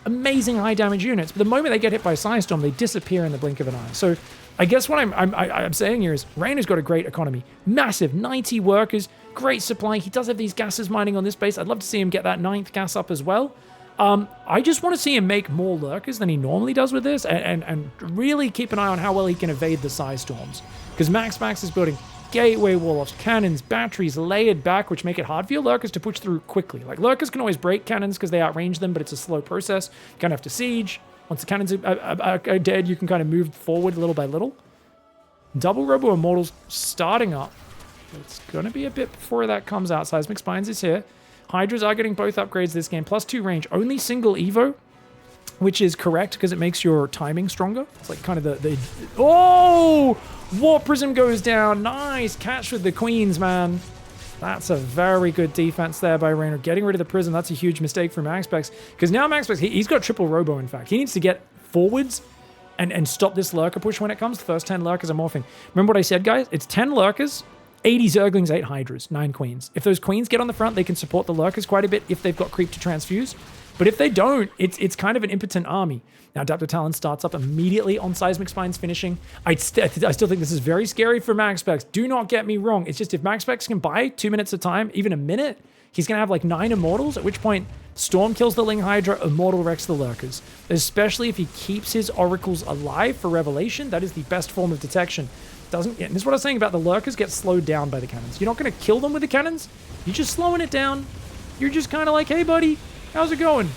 amazing high damage units. But the moment they get hit by Psystorm, they disappear in the blink of an eye. So I guess what I'm saying here is Reynor's got a great economy. Massive, 90 workers, great supply. He does have these gases mining on this base. I'd love to see him get that 9th gas up as well. I just want to see him make more lurkers than he normally does with this and really keep an eye on how well he can evade the Psystorms. Because MAXPAX is building gateway wall-offs, cannons, batteries layered back, which make it hard for your lurkers to push through quickly. Like, lurkers can always break cannons because they outrange them, but it's a slow process. You kind of have to siege. Once the cannons are dead, you can kind of move forward little by little. Double Robo Immortals starting up. It's going to be a bit before that comes out. Seismic Spines is here. Hydras are getting both upgrades this game. +2 range. Only single Evo, which is correct because it makes your timing stronger. It's like kind of the... Oh! Warp Prism goes down. Nice catch with the Queens, man. That's a very good defense there by Reynor. Getting rid of the Prism, that's a huge mistake for MAXPAX. Because now MAXPAX, he's got triple Robo, in fact. He needs to get forwards and stop this Lurker push when it comes. The first 10 Lurkers are morphing. Remember what I said, guys? It's 10 Lurkers, 80 Zerglings, 8 Hydras, 9 Queens. If those Queens get on the front, they can support the Lurkers quite a bit if they've got creep to transfuse. But if they don't, it's kind of an impotent army. Now, Adaptive Talon starts up immediately on Seismic Spines finishing. I still think this is very scary for MAXPAX. Do not get me wrong. It's just if MAXPAX can buy 2 minutes of time, even a minute, he's going to have like 9 Immortals, at which point Storm kills the Ling Hydra, Immortal wrecks the Lurkers. Especially if he keeps his Oracles alive for Revelation, that is the best form of detection. And this is what I was saying about the Lurkers get slowed down by the cannons. You're not going to kill them with the cannons. You're just slowing it down. You're just kind of like, hey, buddy, how's it going?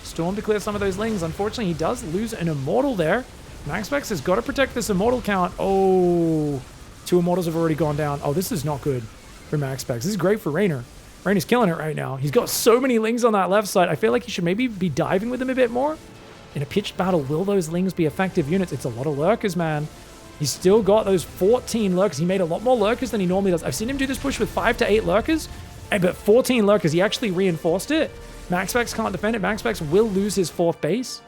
Storm to clear some of those Lings. Unfortunately, he does lose an Immortal there. MAXPAX has got to protect this Immortal count. Oh, 2 Immortals have already gone down. Oh, this is not good for MAXPAX. This is great for Reynor. Reynor's killing it right now. He's got so many Lings on that left side. I feel like he should maybe be diving with him a bit more. In a pitched battle, will those Lings be effective units? It's a lot of Lurkers, man. He's still got those 14 Lurkers. He made a lot more Lurkers than he normally does. I've seen him do this push with 5 to 8 Lurkers, but 14 Lurkers. He actually reinforced it. MAXPAX can't defend it. MAXPAX will lose his 4th base.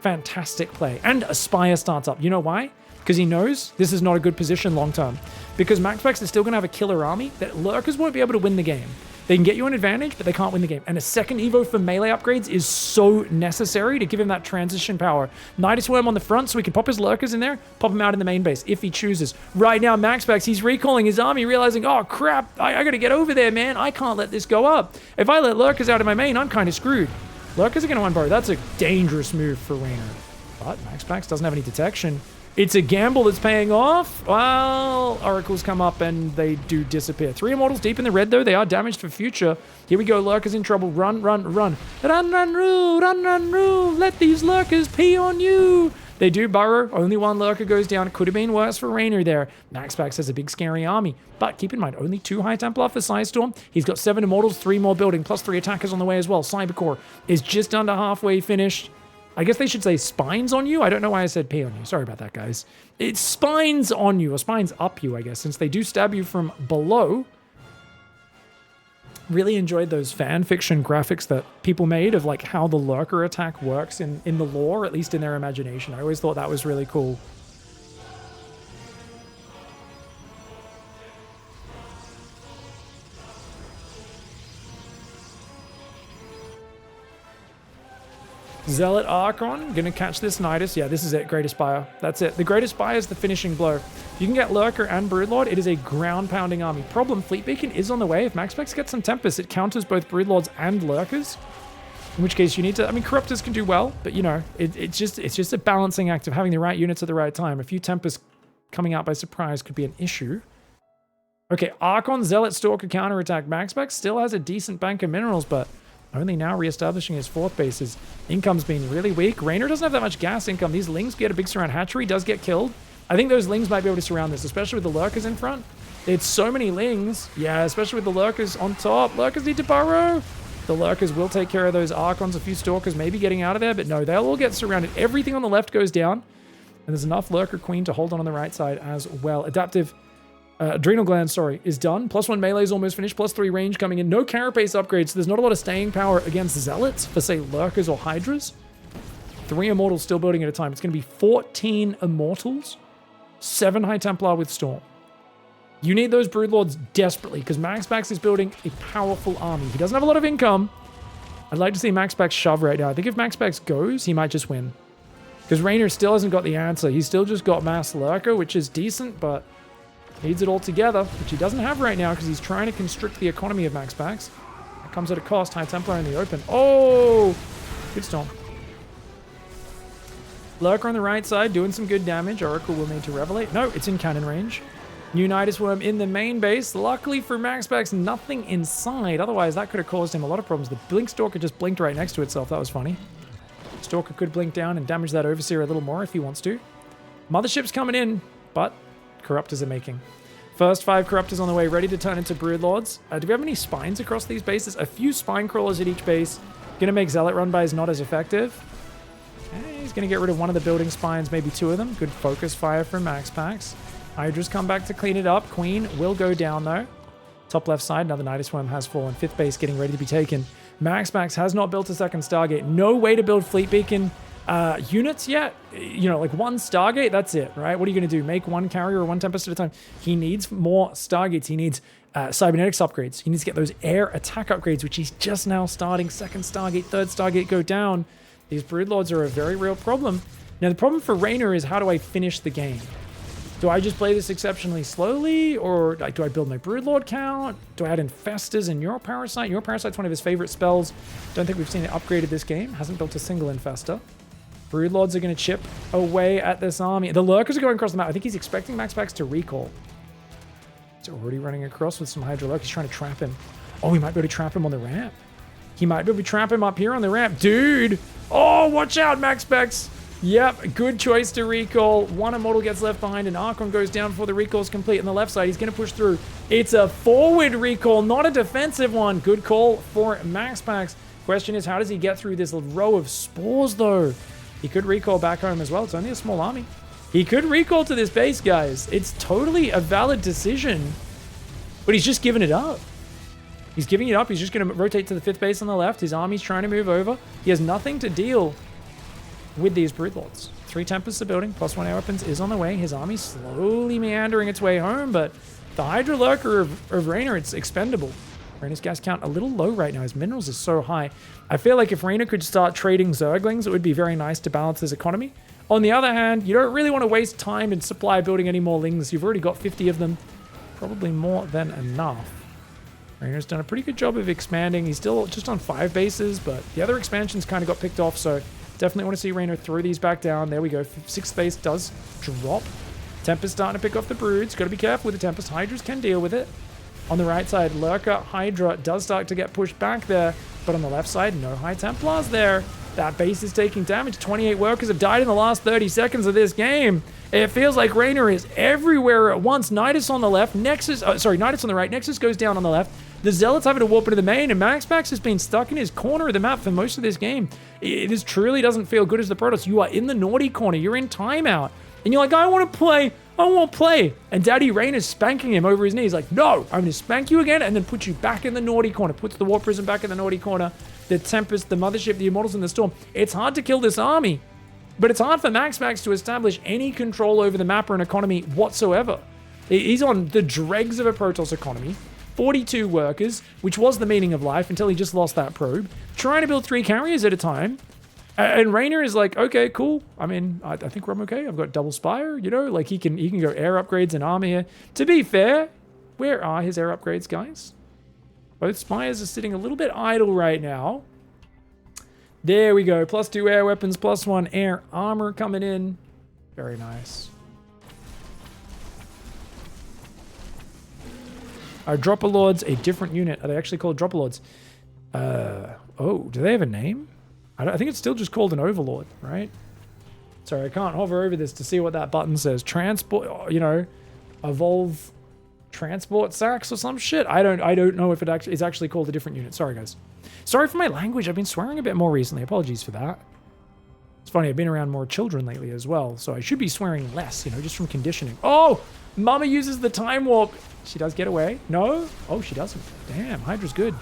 Fantastic play. And Aspire starts up. You know why? Because he knows this is not a good position long term. Because MAXPAX is still going to have a killer army that Lurkers won't be able to win the game. They can get you an advantage, but they can't win the game. And a second Evo for melee upgrades is so necessary to give him that transition power. Nidus Worm on the front so he can pop his Lurkers in there, pop him out in the main base if he chooses. Right now, MAXPAX, he's recalling his army, realizing, oh crap, I got to get over there, man. I can't let this go up. If I let Lurkers out of my main, I'm kind of screwed. Lurkers are going to unburrow. That's a dangerous move for REYNOR. But MAXPAX doesn't have any detection. It's a gamble that's paying off. Well, Oracles come up and they do disappear. 3 Immortals deep in the red, though. They are damaged for future. Here we go. Lurkers in trouble. Run, run, run. Run, run, roo. Run, run, roo. Let these Lurkers pee on you. They do burrow. Only 1 Lurker goes down. It could have been worse for REYNOR there. MAXPAX has a big, scary army. But keep in mind, only 2 High Templar for Psystorm. He's got 7 Immortals, 3 more building, plus 3 attackers on the way as well. Cybercore is just under halfway finished. I guess they should say spines on you. I don't know why I said pee on you. Sorry about that, guys. It's spines on you, or spines up you, I guess, since they do stab you from below. Really enjoyed those fan fiction graphics that people made of like how the Lurker attack works in the lore, at least in their imagination. I always thought that was really cool. Zealot Archon, gonna catch this Nidus. Yeah, this is it, Great Aspire. That's it. The Great Aspire is the finishing blow. You can get Lurker and Broodlord. It is a ground-pounding army. Problem, Fleet Beacon is on the way. If MAXPAX gets some Tempest, it counters both Broodlords and Lurkers. In which case you need to, I mean, Corruptors can do well, but you know, it's just a balancing act of having the right units at the right time. A few Tempests coming out by surprise could be an issue. Okay, Archon, Zealot, Stalker, counterattack. MAXPAX still has a decent bank of minerals, but only now reestablishing his 4th base. His income's been really weak. REYNOR doesn't have that much gas income. These Lings get a big surround. Hatchery does get killed. I think those Lings might be able to surround this, especially with the Lurkers in front. It's so many Lings. Yeah, especially with the Lurkers on top. Lurkers need to burrow. The Lurkers will take care of those Archons. A few Stalkers maybe getting out of there, but no, they'll all get surrounded. Everything on the left goes down. And there's enough Lurker Queen to hold on the right side as well. Adaptive Adrenal Gland, sorry, is done. +1 melee is almost finished. +3 range coming in. No carapace upgrades, so there's not a lot of staying power against Zealots for, say, Lurkers or Hydras. 3 Immortals still building at a time. It's going to be 14 Immortals, 7 High Templar with Storm. You need those Broodlords desperately because MAXPAX is building a powerful army. He doesn't have a lot of income. I'd like to see MAXPAX shove right now. I think if MAXPAX goes, he might just win. Because REYNOR still hasn't got the answer. He's still just got Mass Lurker, which is decent, but needs it all together, which he doesn't have right now because he's trying to constrict the economy of MAXPAX. That comes at a cost. High Templar in the open. Oh! Good Storm. Lurker on the right side doing some good damage. Oracle will need to Revelate. No, it's in cannon range. New Nidus Worm in the main base. Luckily for MAXPAX, nothing inside. Otherwise, that could have caused him a lot of problems. The Blink Stalker just blinked right next to itself. That was funny. Stalker could blink down and damage that Overseer a little more if he wants to. Mothership's coming in, but Corruptors are making. First 5 Corruptors on the way, ready to turn into Broodlords. Do we have any Spines across these bases? A few Spine Crawlers at each base. Gonna make Zealot run-bys not as effective. He's gonna get rid of one of the building Spines, maybe 2 of them. Good focus fire from MAXPAX. Hydra's come back to clean it up. Queen will go down though. Top left side, another Nidus Worm has fallen. 5th base getting ready to be taken. MAXPAX has not built a second Stargate. No way to build Fleet Beacon units yet. You know, like 1 Stargate, that's it, right? What are you going to do? Make 1 carrier or 1 Tempest at a time? He needs more Stargates. He needs cybernetics upgrades. He needs to get those air attack upgrades, which he's just now starting. 2nd Stargate, 3rd Stargate go down. These Broodlords are a very real problem. Now, the problem for REYNOR is how do I finish the game? Do I just play this exceptionally slowly, or like, do I build my Broodlord count? Do I add Infestors and Neuroparasite? Neuroparasite's one of his favorite spells. Don't think we've seen it upgraded this game. Hasn't built a single Infestor. Broodlords are going to chip away at this army. The Lurkers are going across the map. I think he's expecting MAXPAX to recall. He's already running across with some Hydra Lurkers. He's trying to trap him. Oh, he might be able to trap him on the ramp. He might be able to trap him up here on the ramp. Dude! Oh, watch out, MAXPAX! Yep, good choice to recall. 1 Immortal gets left behind, and Archon goes down before the recall is complete. On the left side, he's going to push through. It's a forward recall, not a defensive one. Good call for MAXPAX. Question is, how does he get through this row of spores, though? He could recall back home as well. It's only a small army. He could recall to this base, guys. It's totally a valid decision, but he's just giving it up. He's giving it up. He's just going to rotate to the 5th base on the left. His army's trying to move over. He has nothing to deal with these Broodlords. 3 Tempests are building. +1 air weapons is on the way. His army's slowly meandering its way home, but the Hydra Lurker of REYNOR, it's expendable. REYNOR's gas count a little low right now. His minerals are so high. I feel like if REYNOR could start trading Zerglings, it would be very nice to balance his economy. On the other hand, you don't really want to waste time and supply building any more Lings. You've already got 50 of them. Probably more than enough. REYNOR's done a pretty good job of expanding. He's still just on 5 bases, but the other expansions kind of got picked off, so definitely want to see REYNOR throw these back down. There we go. 6th base does drop. Tempest starting to pick off the Broods. Got to be careful with the Tempest. Hydras can deal with it. On the right side, Lurker Hydra does start to get pushed back there, but on the left side, no High Templars there. That base is taking damage. 28 workers have died in the last 30 seconds of this game. It feels like REYNOR is everywhere at once. Nidus on the left, Nidus on the right. Nexus goes down on the left. The Zealots having to warp into the main, and MAXPAX has been stuck in his corner of the map for most of this game. It is truly doesn't feel good as the Protoss. You are in the naughty corner. You're in timeout. And you're like, I want to play. I want to play. And Daddy Rain is spanking him over his knee. He's like, no, I'm going to spank you again and then put you back in the naughty corner. Puts the War Prison back in the naughty corner. The Tempest, the Mothership, the Immortals, and the Storm. It's hard to kill this army. But it's hard for MAXPAX to establish any control over the map or an economy whatsoever. He's on the dregs of a Protoss economy. 42 workers, which was the meaning of life until he just lost that probe. Trying to build 3 carriers at a time. And REYNOR is like, okay, cool. I mean, I think I'm okay. I've got double spire, you know, like he can go air upgrades and armor here. To be fair, where are his air upgrades, guys? Both spires are sitting a little bit idle right now. There we go. +2 air weapons, +1 air armor coming in. Very nice. Are Dropper Lords a different unit? Are they actually called Dropper Lords? Oh, do they have a name? I think it's still just called an Overlord, right? Sorry, I can't hover over this to see what that button says. Transport, you know, evolve transport sacks or some shit. I don't know if it is actually called a different unit. Sorry, guys. Sorry for my language. I've been swearing a bit more recently. Apologies for that. It's funny, I've been around more children lately as well, so I should be swearing less, you know, just from conditioning. Oh, Mama uses the time warp. She does get away. No? Oh, she doesn't. Damn, Hydra's good.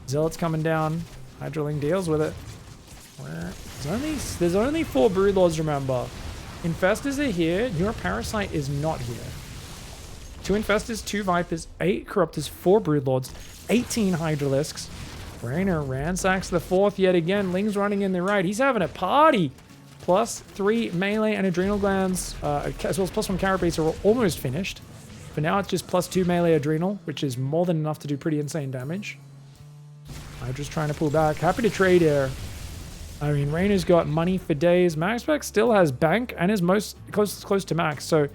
Zealot's coming down. Hydraling deals with it. There's only 4 Broodlords, remember. Infestors are here. Neuroparasite is not here. 2 Infestors, 2 Vipers, 8 Corruptors, 4 Broodlords, 18 Hydralisks. REYNOR ransacks the 4th yet again. Ling's running in the right. He's having a party. +3 melee and adrenal glands, as well as +1 carapace are almost finished. For now, it's just +2 melee adrenal, which is more than enough to do pretty insane damage. Hydra's trying to pull back. Happy to trade here. I mean, REYNOR's got money for days. MAXPAX still has bank and is most close to max. So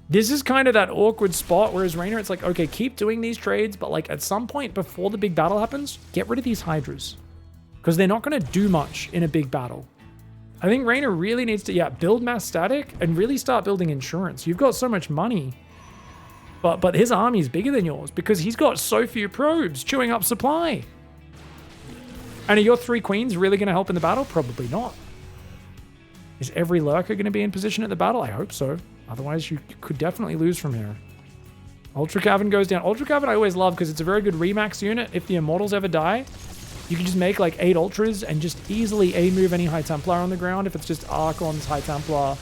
this is kind of that awkward spot. Whereas REYNOR, it's like, okay, keep doing these trades, but like at some point before the big battle happens, get rid of these Hydras because they're not going to do much in a big battle. I think REYNOR really needs to, build mass static and really start building insurance. You've got so much money, but his army is bigger than yours because he's got so few probes chewing up supply. And are your 3 queens really going to help in the battle? Probably not. Is every lurker going to be in position at the battle? I hope so. Otherwise, you could definitely lose from here. Ultra Cavern goes down. Ultra Cavern I always love because it's a very good remax unit. If the Immortals ever die, you can just make like 8 Ultras and just easily A-move any High Templar on the ground if it's just Archon's High Templar.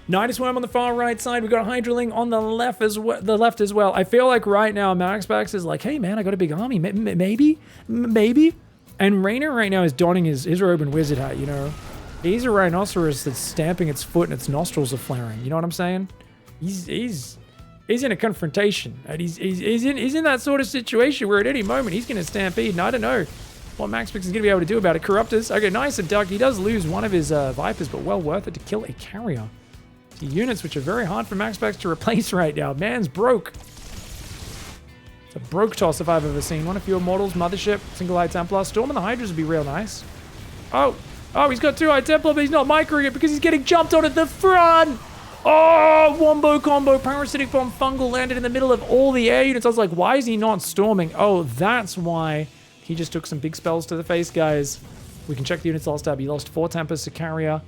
Nidus Worm on the far right side. We've got Hydraling on the left as well. I feel like right now MAXPAX is like, hey man, I got a big army. Maybe. And REYNOR right now is donning his robe and wizard hat, you know. He's a rhinoceros that's stamping its foot and its nostrils are flaring. You know what I'm saying? He's in a confrontation. And he's in that sort of situation where at any moment he's going to stampede. And I don't know what MAXPAX is going to be able to do about it. Corruptors. Okay, nice and duck. He does lose one of his Vipers, but well worth it to kill a carrier. The units, which are very hard for MAXPAX to replace right now. Man's broke. It's a broke toss if I've ever seen one. A few Immortals, Mothership, Single High Templar. Storm and the Hydras would be real nice. Oh, he's got 2 High Templar, but he's not microing it because he's getting jumped on at the front. Oh, Wombo combo. Parasitic Bomb Fungal landed in the middle of all the air units. I was like, why is he not storming? Oh, that's why He just took some big spells to the face, guys. We can check the units lost tab. He lost 4 Tempest to Carrier.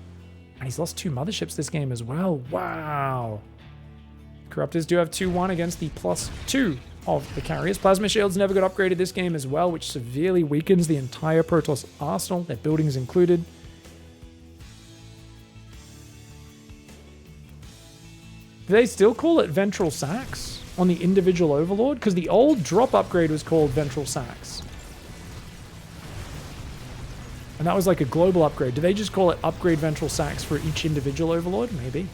And he's lost 2 Motherships this game as well. Wow. Corruptors do have 2-1 against the +2 of the Carriers. Plasma Shields never got upgraded this game as well, which severely weakens the entire Protoss arsenal, their buildings included. Do they still call it Ventral Sacs on the individual Overlord? Because the old drop upgrade was called Ventral Sacs. And that was like a global upgrade. Do they just call it Upgrade Ventral Sacs for each individual Overlord? Maybe.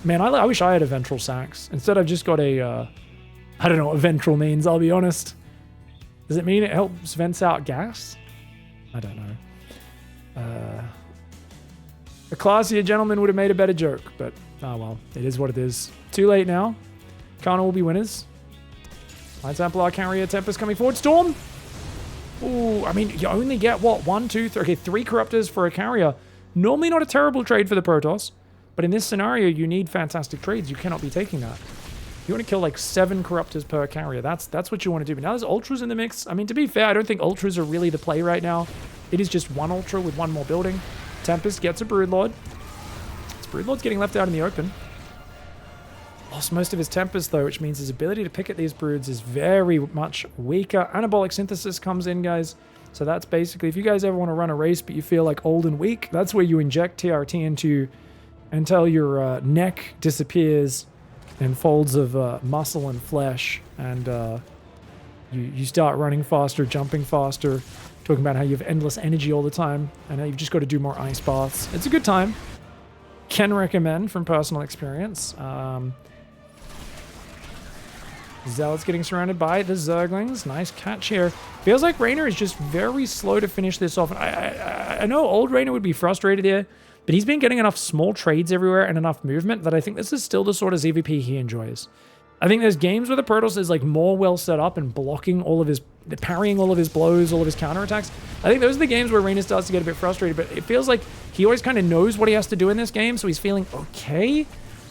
Man, I wish I had a Ventral Sacs. Instead, I've just got a... I don't know what ventral means, I'll be honest. Does it mean it helps vents out gas? I don't know. A classier gentleman would have made a better joke, but oh well, it is what it is. Too late now. Kana will be winners. Light Templar, Carrier, Tempest coming forward. Storm! Ooh, I mean, you only get, what, 1, 2, 3... Okay, 3 Corruptors for a Carrier. Normally not a terrible trade for the Protoss, but in this scenario, you need fantastic trades. You cannot be taking that. You want to kill like 7 Corruptors per Carrier. That's what you want to do. But now there's Ultras in the mix. I mean, to be fair, I don't think Ultras are really the play right now. It is just 1 Ultra with 1 more building. Tempest gets a Broodlord. This Broodlord's getting left out in the open. Lost most of his Tempest, though, which means his ability to pick at these Broods is very much weaker. Anabolic Synthesis comes in, guys. So that's basically, if you guys ever want to run a race but you feel like old and weak, that's where you inject TRT into until your neck disappears in folds of muscle and flesh, and you start running faster, jumping faster, talking about how you have endless energy all the time, and how you've just got to do more ice baths. It's a good time. Can recommend from personal experience. Zealot's getting surrounded by the Zerglings. Nice catch here. Feels like Reynor is just very slow to finish this off. I know old Reynor would be frustrated here, but he's been getting enough small trades everywhere and enough movement that I think this is still the sort of ZvP he enjoys. I think there's games where the Protoss is like more well set up and blocking all of his, parrying all of his blows, all of his counterattacks. I think those are the games where Reynor starts to get a bit frustrated, but it feels like he always kind of knows what he has to do in this game, so he's feeling okay.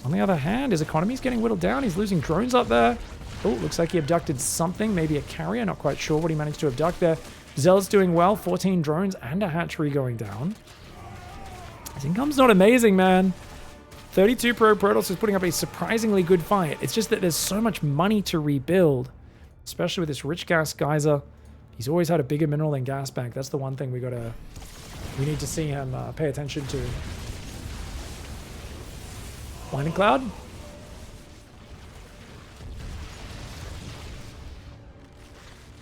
On the other hand, his economy's getting whittled down. He's losing drones up there. Oh, looks like he abducted something, maybe a carrier. Not quite sure what he managed to abduct there. Zealot's doing well. 14 drones and a hatchery going down. His income's not amazing, man. 32 Pro Protoss is putting up a surprisingly good fight. It's just that there's so much money to rebuild, especially with this rich gas geyser. He's always had a bigger mineral than gas bank. That's the one thing we need to see him pay attention to. Lightning Cloud.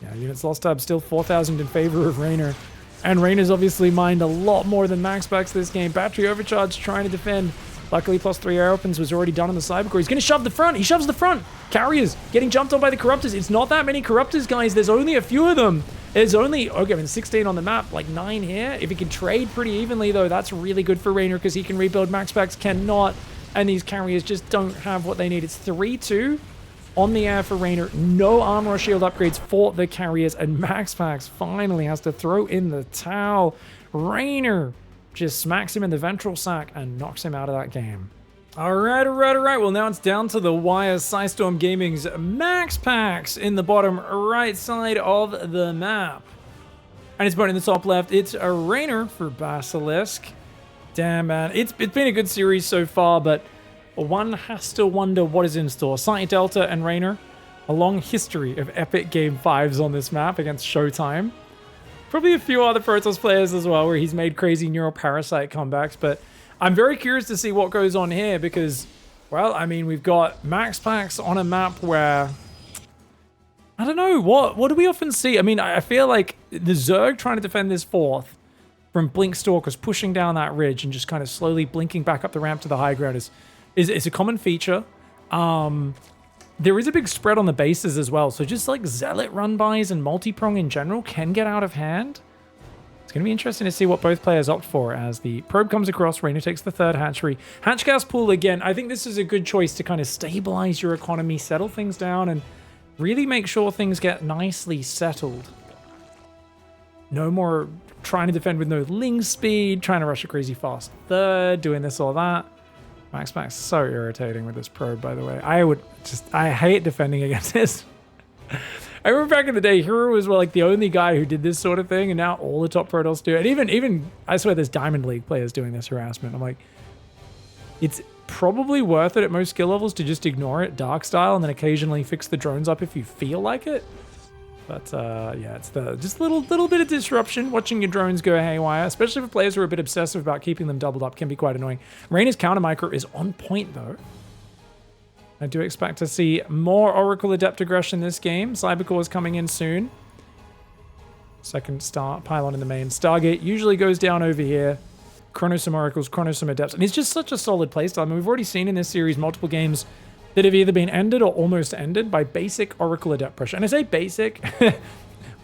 Yeah, units lost tab still 4,000 in favor of Reynor. And Reynor's obviously mined a lot more than MAXPAX this game. Battery overcharge trying to defend. Luckily, +3 air opens was already done on the Cybercore. He's going to shove the front. He shoves the front. Carriers getting jumped on by the Corruptors. It's not that many Corruptors, guys. There's only a few of them. There's only, okay, I mean, 16 on the map, like 9 here. If he can trade pretty evenly, though, that's really good for Reynor because he can rebuild. MAXPAX cannot, and these carriers just don't have what they need. It's 3-2 on the air for Reynor. No armor or shield upgrades for the carriers, and MAXPAX finally has to throw in the towel. Reynor just smacks him in the ventral sac and knocks him out of that game. All right. Well, now it's down to the wire. Psystorm Gaming's MAXPAX in the bottom right side of the map. And it's in the top left. It's a Reynor for Basilisk. Damn, man. It's been a good series so far, but one has to wonder what is in store. Site Delta and Reynor, a long history of epic game 5s on this map against Showtime. Probably a few other Protoss players as well, where he's made crazy neuroparasite comebacks, but I'm very curious to see what goes on here because, well, I mean, we've got MAXPAX on a map where, I don't know, what do we often see? I mean, I feel like the Zerg trying to defend this fourth from Blink Stalkers pushing down that ridge and just kind of slowly blinking back up the ramp to the high ground is a common feature. There is a big spread on the bases as well, so just like Zealot run-bys and multi-prong in general can get out of hand. It's going to be interesting to see what both players opt for as the probe comes across. Reynor takes the third hatchery. Hatch gas pool again. I think this is a good choice to kind of stabilize your economy, settle things down, and really make sure things get nicely settled. No more trying to defend with no ling speed, trying to rush a crazy fast third, doing this or that. MAXPAX is so irritating with this probe, by the way. I hate defending against this. I remember back in the day, Hero was like the only guy who did this sort of thing, and now all the top Protoss do it. And even I swear there's Diamond League players doing this harassment. I'm like, it's probably worth it at most skill levels to just ignore it dark style and then occasionally fix the drones up if you feel like it. But yeah, it's just a little bit of disruption. Watching your drones go haywire, especially for players who are a bit obsessive about keeping them doubled up, can be quite annoying. Reynor's counter micro is on point though. I do expect to see more Oracle Adept aggression this game. Cybercore is coming in soon. Second star pylon in the main. Stargate usually goes down over here. Chrono some Oracles, Chrono some Adepts. And it's just such a solid playstyle. I mean, we've already seen in this series multiple games that have either been ended or almost ended by basic Oracle Adept pressure. And I say basic,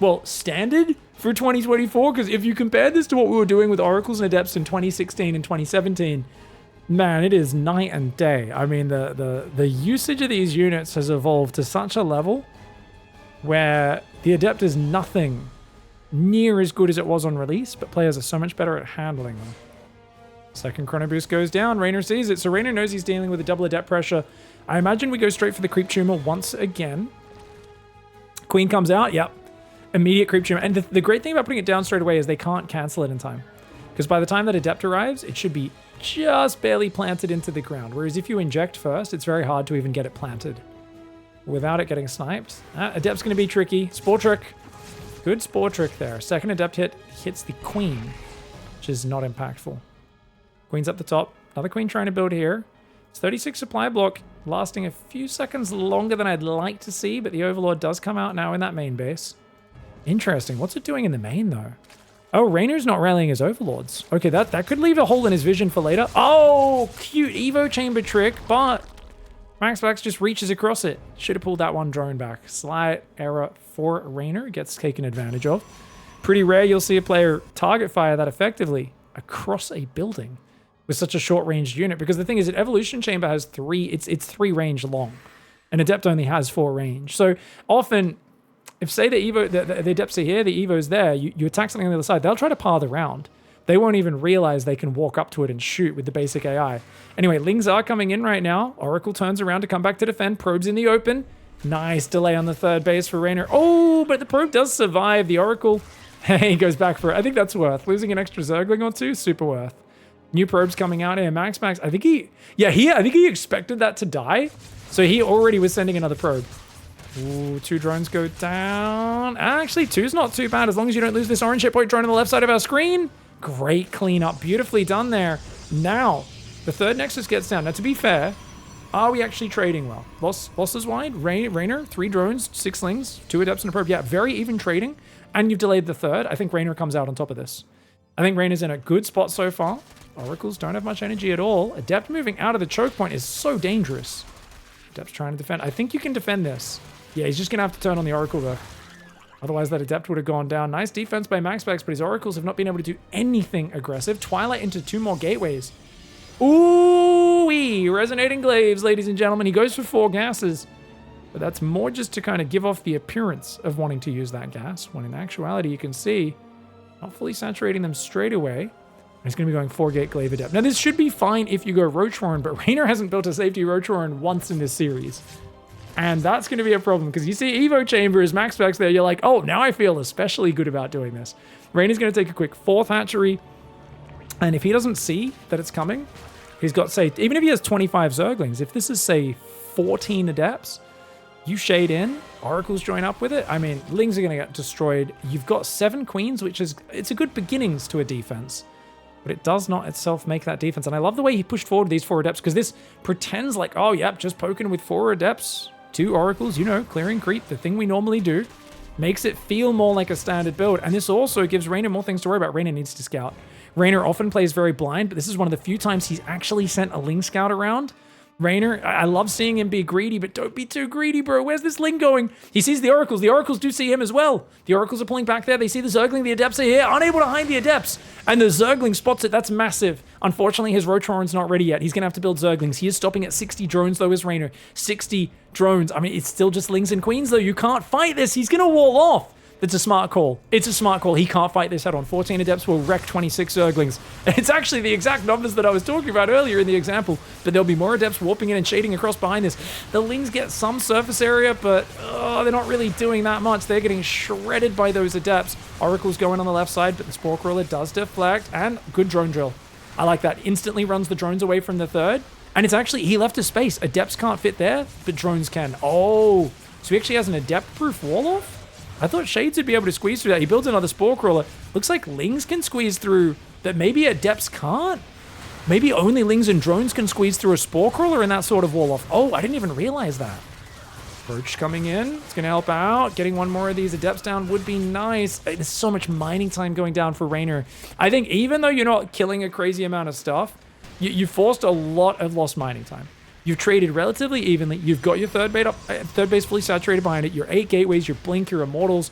well, standard for 2024, because if you compare this to what we were doing with Oracles and Adepts in 2016 and 2017, man, it is night and day. I mean, the usage of these units has evolved to such a level where the Adept is nothing near as good as it was on release, but players are so much better at handling them. Second Chrono Boost goes down. Reynor sees it, so Reynor knows he's dealing with a double Adept pressure. I imagine we go straight for the Creep Tumor once again. Queen comes out, yep. Immediate Creep Tumor. And the great thing about putting it down straight away is they can't cancel it in time. Because by the time that Adept arrives, it should be just barely planted into the ground. Whereas if you inject first, it's very hard to even get it planted without it getting sniped. Adept's going to be tricky. Spore Trick. Good Spore Trick there. Second Adept hit hits the Queen, which is not impactful. Queen's up the top. Another Queen trying to build here. It's 36 supply block, lasting a few seconds longer than I'd like to see, but the Overlord does come out now in that main base. Interesting. What's it doing in the main, though? Oh, Reynor's not rallying his Overlords. Okay, that could leave a hole in his vision for later. Oh, cute Evo chamber trick, but MAXPAX just reaches across it. Should have pulled that one drone back. Slight error for Reynor. Gets taken advantage of. Pretty rare you'll see a player target fire that effectively across a building with such a short-ranged unit, because the thing is that Evolution Chamber has it's 3 range long, and Adept only has 4 range. So often, if say the Adepts are here, the Evo's there, you attack something on the other side, they'll try to par the round. They won't even realize they can walk up to it and shoot with the basic AI. Anyway, Lings are coming in right now. Oracle turns around to come back to defend. Probes in the open. Nice delay on the third base for Reynor. Oh, but the probe does survive. The Oracle, he goes back for it. I think that's worth. Losing an extra Zergling or 2, super worth. New probes coming out here. MAXPAX, I think he expected that to die. So he already was sending another probe. Ooh, 2 drones go down. Actually, 2's not too bad as long as you don't lose this orange hit point drone on the left side of our screen. Great cleanup. Beautifully done there. Now, the third Nexus gets down. Now, to be fair, are we actually trading well? Losses wide. Reynor, 3 drones, 6 slings, 2 Adepts and a probe. Yeah, very even trading. And you've delayed the third. I think Reynor comes out on top of this. I think Reynor's in a good spot so far. Oracles don't have much energy at all. Adept moving out of the choke point is so dangerous. Adept's trying to defend. I think you can defend this. Yeah, he's just going to have to turn on the Oracle, though. Otherwise, that Adept would have gone down. Nice defense by MAXPAX, but his Oracles have not been able to do anything aggressive. Twilight into 2 more gateways. Ooh-wee! Resonating Glaives, ladies and gentlemen. He goes for 4 gases. But that's more just to kind of give off the appearance of wanting to use that gas, when in actuality, you can see, not fully saturating them straight away. He's going to be going 4-gate Glaive Adept. Now, this should be fine if you go Roach Warren, but Reynor hasn't built a safety Roach Warren once in this series. And that's going to be a problem, because you see Evo Chamber as MAXPAX there, you're like, oh, now I feel especially good about doing this. Reynor's going to take a quick 4th hatchery, and if he doesn't see that it's coming, he's got, say, even if he has 25 Zerglings, if this is, say, 14 Adepts, you shade in, Oracles join up with it. I mean, Lings are going to get destroyed. You've got 7 Queens, which is, it's a good beginnings to a defense. But it does not itself make that defense. And I love the way he pushed forward these 4 Adepts, because this pretends like, oh, yep, just poking with 4 Adepts, 2 Oracles, you know, clearing creep, the thing we normally do. Makes it feel more like a standard build. And this also gives Reynor more things to worry about. Reynor needs to scout. Reynor often plays very blind, but this is one of the few times he's actually sent a Ling Scout around. Reynor, I love seeing him be greedy, but don't be too greedy, bro. Where's this Ling going? He sees the Oracles. The Oracles do see him as well. The Oracles are pulling back there. They see the Zergling. The Adepts are here, unable to hide the Adepts. And the Zergling spots it. That's massive. Unfortunately, his Roach Warren's not ready yet. He's going to have to build Zerglings. He is stopping at 60 drones, though, is Reynor. 60 drones. I mean, it's still just Lings and Queens, though. You can't fight this. He's going to wall off. It's a smart call. It's a smart call. He can't fight this head on. 14 Adepts will wreck 26 Zerglings. It's actually the exact numbers that I was talking about earlier in the example, but there'll be more Adepts warping in and shading across behind this. The Lings get some surface area, but they're not really doing that much. They're getting shredded by those Adepts. Oracle's going on the left side, but the Spore Crawler does deflect, and good drone drill. I like that. Instantly runs the drones away from the third, and it's actually, he left a space. Adepts can't fit there, but drones can. Oh, so he actually has an Adept-proof wall-off? I thought Shades would be able to squeeze through that. He builds another Spore Crawler. Looks like Lings can squeeze through, but maybe Adepts can't. Maybe only Lings and drones can squeeze through a Spore Crawler in that sort of wall-off. Oh, I didn't even realize that. Roach coming in. It's going to help out. Getting one more of these Adepts down would be nice. There's so much mining time going down for Reynor. I think even though you're not killing a crazy amount of stuff, you forced a lot of lost mining time. You've traded relatively evenly. You've got your third base fully saturated behind it. Your 8 gateways, your blink, your immortals,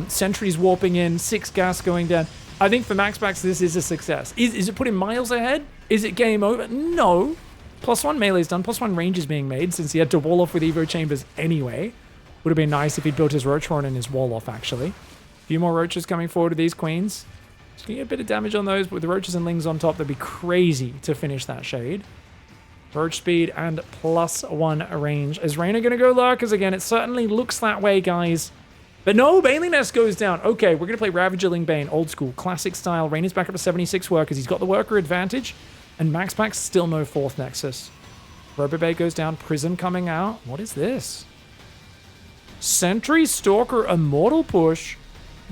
sentries warping in, 6 gas going down. I think for MAXPAX, this is a success. Is it putting miles ahead? Is it game over? No. +1 melee's done. +1 range is being made since he had to wall off with Evo Chambers anyway. Would have been nice if he'd built his Roach Horn and his wall off, actually. A few more Roaches coming forward with these Queens. Just gonna get a bit of damage on those, but with the Roaches and Lings on top, that'd be crazy to finish that Shade. Roach speed and +1 range. Is Reynor going to go Lurkers again? It certainly looks that way, guys. But no, Baneling Nest goes down. Okay, we're going to play Ravagerling Bane, old school, classic style. Reynor's back up to 76 workers. He's got the worker advantage. And MAXPAX still no 4th Nexus. Robobay goes down. Prism coming out. What is this? Sentry, Stalker, Immortal push.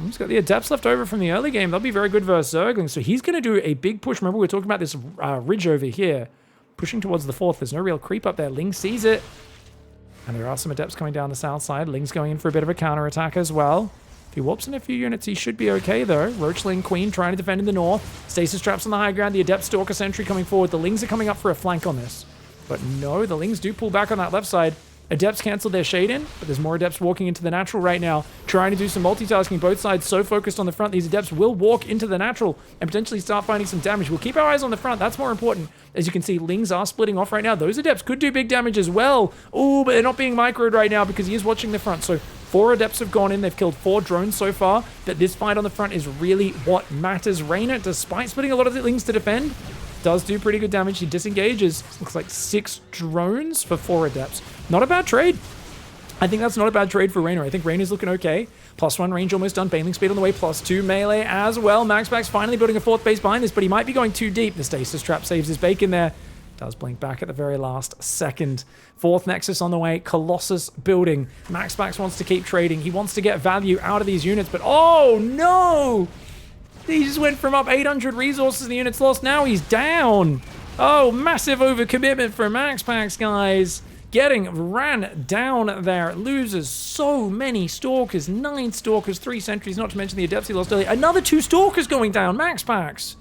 He's got the Adepts left over from the early game. They'll be very good versus Zergling. So he's going to do a big push. Remember, we were talking about this ridge over here. Pushing towards the 4th. There's no real creep up there. Ling sees it. And there are some Adepts coming down the south side. Ling's going in for a bit of a counterattack as well. If he warps in a few units, he should be okay, though. Roachling Queen trying to defend in the north. Stasis traps on the high ground. The Adept Stalker Sentry coming forward. The Lings are coming up for a flank on this. But no, the Lings do pull back on that left side. Adepts cancel their shade in, but there's more Adepts walking into the natural right now, trying to do some multitasking. Both sides so focused on the front, these Adepts will walk into the natural and potentially start finding some damage. We'll keep our eyes on the front. That's more important. As you can see, Lings are splitting off right now. Those Adepts could do big damage as well. Oh, but they're not being microed right now because he is watching the front. So 4 Adepts have gone in. They've killed 4 drones so far. But this fight on the front is really what matters. Reynor, despite splitting a lot of the Lings to defend, does do pretty good damage. He disengages. Looks like 6 drones for 4 Adepts. Not a bad trade. I think that's not a bad trade for Reynor. I think Reynor's looking okay. +1 range almost done. Baneling speed on the way. +2 melee as well. MAXPAX finally building a 4th base behind this, but he might be going too deep. The Stasis Trap saves his bacon there. Does blink back at the very last second. 4th Nexus on the way. Colossus building. MAXPAX wants to keep trading. He wants to get value out of these units, but oh no! He just went from up 800 resources, the units lost. Now he's down. Oh, massive overcommitment for MAXPAX, guys. Getting ran down there. Loses so many Stalkers. 9 Stalkers, 3 Sentries, not to mention the Adepts he lost earlier. Another 2 Stalkers going down. MAXPAX.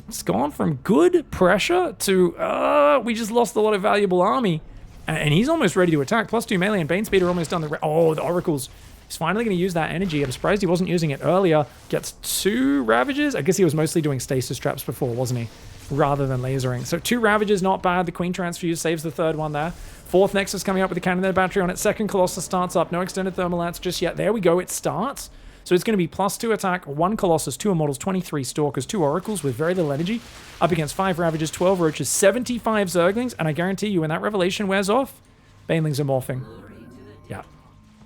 It's gone from good pressure to, we just lost a lot of valuable army. And he's almost ready to attack. +2 melee and Bane speed are almost done. The Oracles. He's finally going to use that energy. I'm surprised he wasn't using it earlier. Gets 2 Ravages. I guess he was mostly doing Stasis Traps before, wasn't he? Rather than lasering. So 2 Ravages, not bad. The Queen Transfuse saves the 3rd one there. 4th Nexus coming up with the cannon battery on it. 2nd Colossus starts up. No extended thermal lance just yet. There we go. It starts. So it's going to be +2 attack, 1 Colossus, 2 Immortals, 23 Stalkers, 2 Oracles with very little energy. Up against 5 Ravages, 12 Roaches, 75 Zerglings. And I guarantee you when that Revelation wears off, Banelings are morphing. Yeah.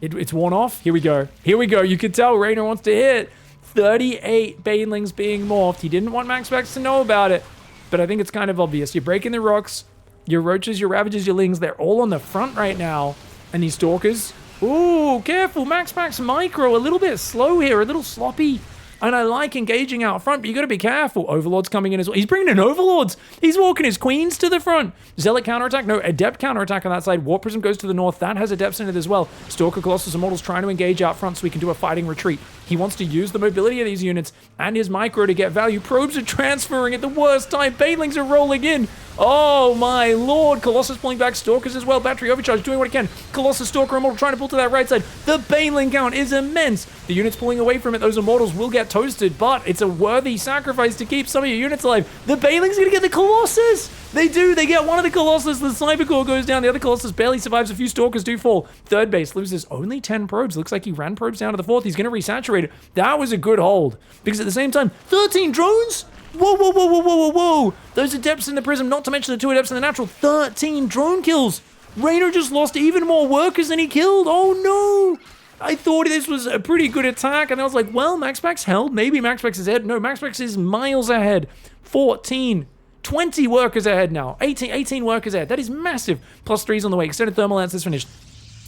It's worn off. Here we go. Here we go. You can tell Reynor wants to hit. 38 Banelings being morphed. He didn't want MAXPAX to know about it. But I think it's kind of obvious. You're breaking the rocks. Your Roaches, your Ravages, your Lings, they're all on the front right now. And these Stalkers. Ooh, careful. MAXPAX micro. A little bit slow here. A little sloppy. And I like engaging out front, but you got to be careful. Overlord's coming in as well. He's bringing in Overlords. He's walking his Queens to the front. Zealot counterattack. No, Adept counterattack on that side. Warp Prism goes to the north. That has Adepts in it as well. Stalker, Colossus, Immortals trying to engage out front so we can do a fighting retreat. He wants to use the mobility of these units and his micro to get value. Probes are transferring at the worst time. Banelings are rolling in. Oh my lord. Colossus pulling back. Stalkers as well. Battery overcharge doing what it can. Colossus, Stalker, Immortal trying to pull to that right side. The Baneling count is immense. The units pulling away from it. Those Immortals will get toasted, but it's a worthy sacrifice to keep some of your units alive. The Baneling's going to get the Colossus. They do. They get one of the Colossus. The Sniper Core goes down. The other Colossus barely survives. A few Stalkers do fall. Third base loses only 10 probes. Looks like he ran probes down to the fourth. He's going to resaturate it. That was a good hold. Because at the same time, 13 drones? Whoa, whoa, whoa, whoa, whoa, whoa, whoa. Those Adepts in the Prism, not to mention the 2 Adepts in the Natural. 13 drone kills. REYNOR just lost even more workers than he killed. Oh, no. I thought this was a pretty good attack, and I was like, well, MAXPAX held. Maybe MAXPAX is ahead. No, MAXPAX is miles ahead. 14. 20 workers ahead now. 18 workers ahead. That is massive. Plus 3's on the way. Extended Thermal Lance is finished.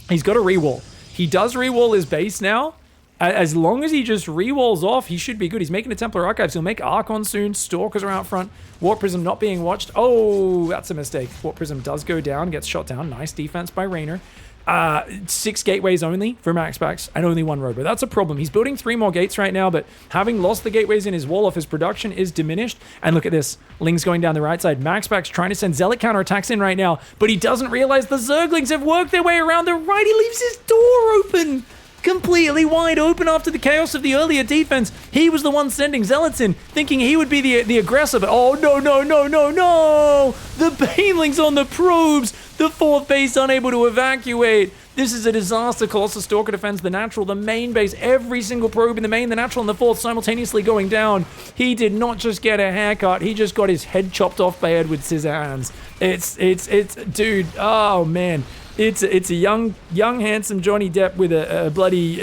He's got a rewall. He does rewall his base now. As long as he just rewalls off, he should be good. He's making a Templar Archives. He'll make Archon soon. Stalkers are out front. Warp Prism not being watched. Oh, that's a mistake. Warp Prism does go down, gets shot down. Nice defense by REYNOR. 6 gateways only for MAXPAX and only 1 robo. That's a problem. He's building 3 more gates right now, but having lost the gateways in his wall off, his production is diminished. And look at this. Ling's going down the right side. MAXPAX trying to send Zealot counterattacks in right now, but he doesn't realize the Zerglings have worked their way around the right. He leaves his door open. Completely wide open after the chaos of the earlier defense. He was the one sending Zealots in, thinking he would be the aggressor, but oh, no, no, no, no, no! The Banelings on the probes! The 4th base unable to evacuate. This is a disaster. Colossus Stalker defends the Natural, the main base, every single probe in the main, the Natural, and the 4th simultaneously going down. He did not just get a haircut, he just got his head chopped off by Edward Scissorhands. It's, dude, oh man. It's a young, handsome Johnny Depp with a bloody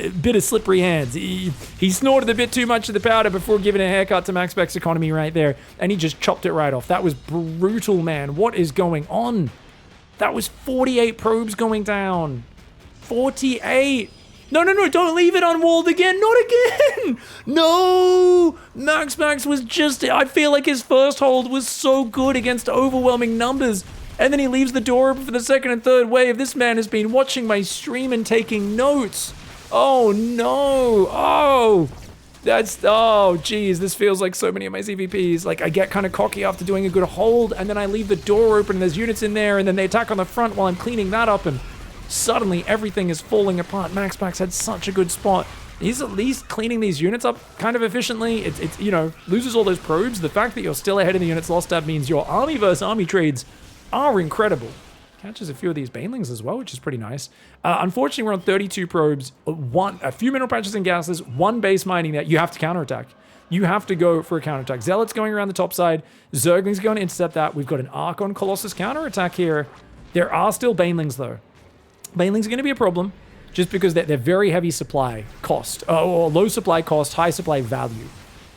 bit of slippery hands. He snorted a bit too much of the powder before giving a haircut to MAXPAX economy right there, and he just chopped it right off. That was brutal, man. What is going on? That was 48 probes going down. 48. No, don't leave it unwalled again. Not again. No. MAXPAX was just, I feel like his first hold was so good against overwhelming numbers. And then he leaves the door open for the second and third wave. This man has been watching my stream and taking notes. Oh, no. Oh, geez. This feels like so many of my ZvPs. Like, I get kind of cocky after doing a good hold, and then I leave the door open, and there's units in there, and then they attack on the front while I'm cleaning that up, and suddenly everything is falling apart. MAXPAX had such a good spot. He's at least cleaning these units up kind of efficiently. It's you know, loses all those probes. The fact that you're still ahead in the units lost tab means your army versus army trades are incredible. Catches a few of these Banelings as well, which is pretty nice. Unfortunately, we're on 32 probes, a few mineral patches and gases, 1 base mining that you have to counterattack. You have to go for a counterattack. Zealot's going around the top side. Zergling's going to intercept that. We've got an Archon Colossus counterattack here. There are still Banelings, though. Banelings are going to be a problem just because they're very heavy supply cost, or low supply cost, high supply value.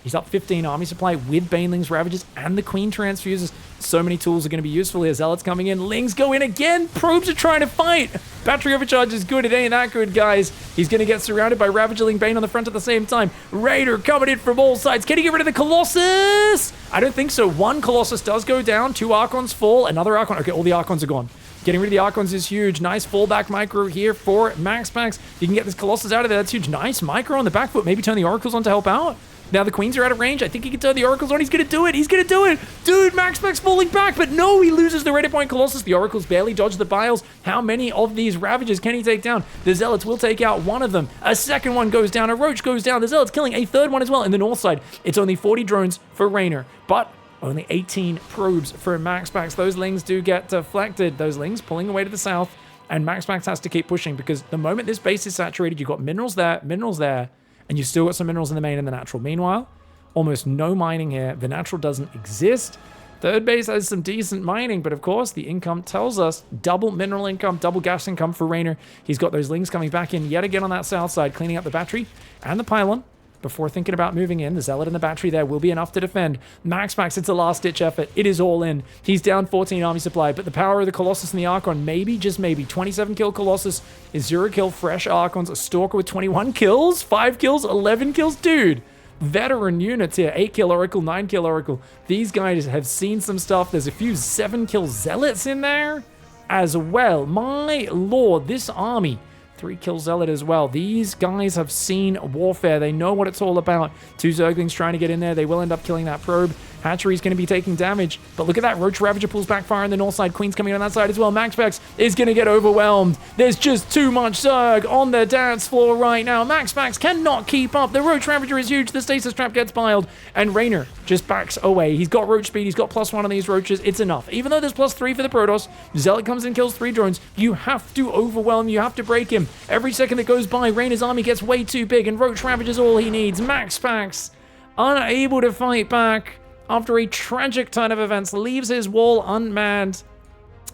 He's up 15 army supply with Banelings, Ravages, and the Queen Transfuses. So many tools are going to be useful here. Zealots coming in. Lings go in again. Probes are trying to fight. Battery overcharge is good. It ain't that good, guys. He's going to get surrounded by Ravageling Bane on the front at the same time. REYNOR coming in from all sides. Can he get rid of the Colossus? I don't think so. 1 Colossus does go down. 2 Archons fall. Another Archon. Okay, all the Archons are gone. Getting rid of the Archons is huge. Nice fallback micro here for MAXPAX. You can get this Colossus out of there. That's huge. Nice micro on the back foot. Maybe turn the Oracles on to help out. Now the Queens are out of range. I think he can turn the Oracles on. He's going to do it. He's going to do it. Dude, MAXPAX falling back, but no, he loses the Ready Point Colossus. The Oracles barely dodge the Biles. How many of these Ravages can he take down? The Zealots will take out one of them. A second one goes down. A Roach goes down. The Zealots killing a third one as well. In the north side, it's only 40 drones for REYNOR, but only 18 probes for MAXPAX. Those Lings do get deflected. Those Lings pulling away to the south, and MAXPAX has to keep pushing because the moment this base is saturated, you've got minerals there, and you've still got some minerals in the main and the Natural. Meanwhile, almost no mining here. The Natural doesn't exist. Third base has some decent mining, but of course, the income tells us double mineral income, double gas income for REYNOR. He's got those Lings coming back in yet again on that south side, cleaning up the battery and the pylon. Before thinking about moving in, the Zealot and the battery there will be enough to defend. MAXPAX, it's a last-ditch effort. It is all in. He's down 14 army supply, but the power of the Colossus and the Archon, maybe, just maybe. 27 kill Colossus, a 0 kill fresh Archons, a Stalker with 21 kills, 5 kills, 11 kills. Dude, veteran units here. 8 kill Oracle, 9 kill Oracle. These guys have seen some stuff. There's a few 7 kill Zealots in there as well. My lord, this army. 3 kill Zealot as well. These guys have seen warfare. They know what it's all about. 2 Zerglings trying to get in there. They will end up killing that probe. Hatchery's going to be taking damage, but look at that. Roach Ravager pulls back fire on the north side. Queen's coming on that side as well. MAXPAX is going to get overwhelmed. There's just too much Zerg on the dance floor right now. MAXPAX cannot keep up. The Roach Ravager is huge. The Stasis Trap gets piled, and REYNOR just backs away. He's got Roach speed. He's got +1 on these Roaches. It's enough. Even though there's +3 for the Protoss, Zealot comes and kills 3 drones. You have to overwhelm. You have to break him. Every second that goes by, REYNOR's army gets way too big, and Roach Ravager's all he needs. MAXPAX, unable to fight back after a tragic turn of events, leaves his wall unmanned,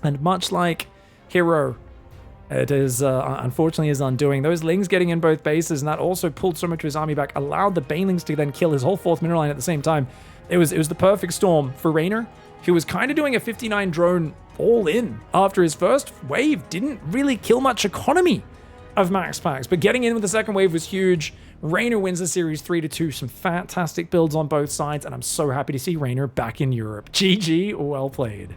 and much like Hero, it is unfortunately his undoing. Those Lings getting in both bases, and that also pulled so much of his army back, allowed the Banelings to then kill his whole 4th mineral line at the same time. It was the perfect storm for REYNOR, who was kind of doing a 59 drone all in after his first wave. Didn't really kill much economy of MAXPAX, but getting in with the second wave was huge. REYNOR wins the series 3-2. Some fantastic builds on both sides, and I'm so happy to see REYNOR back in Europe. GG, well played.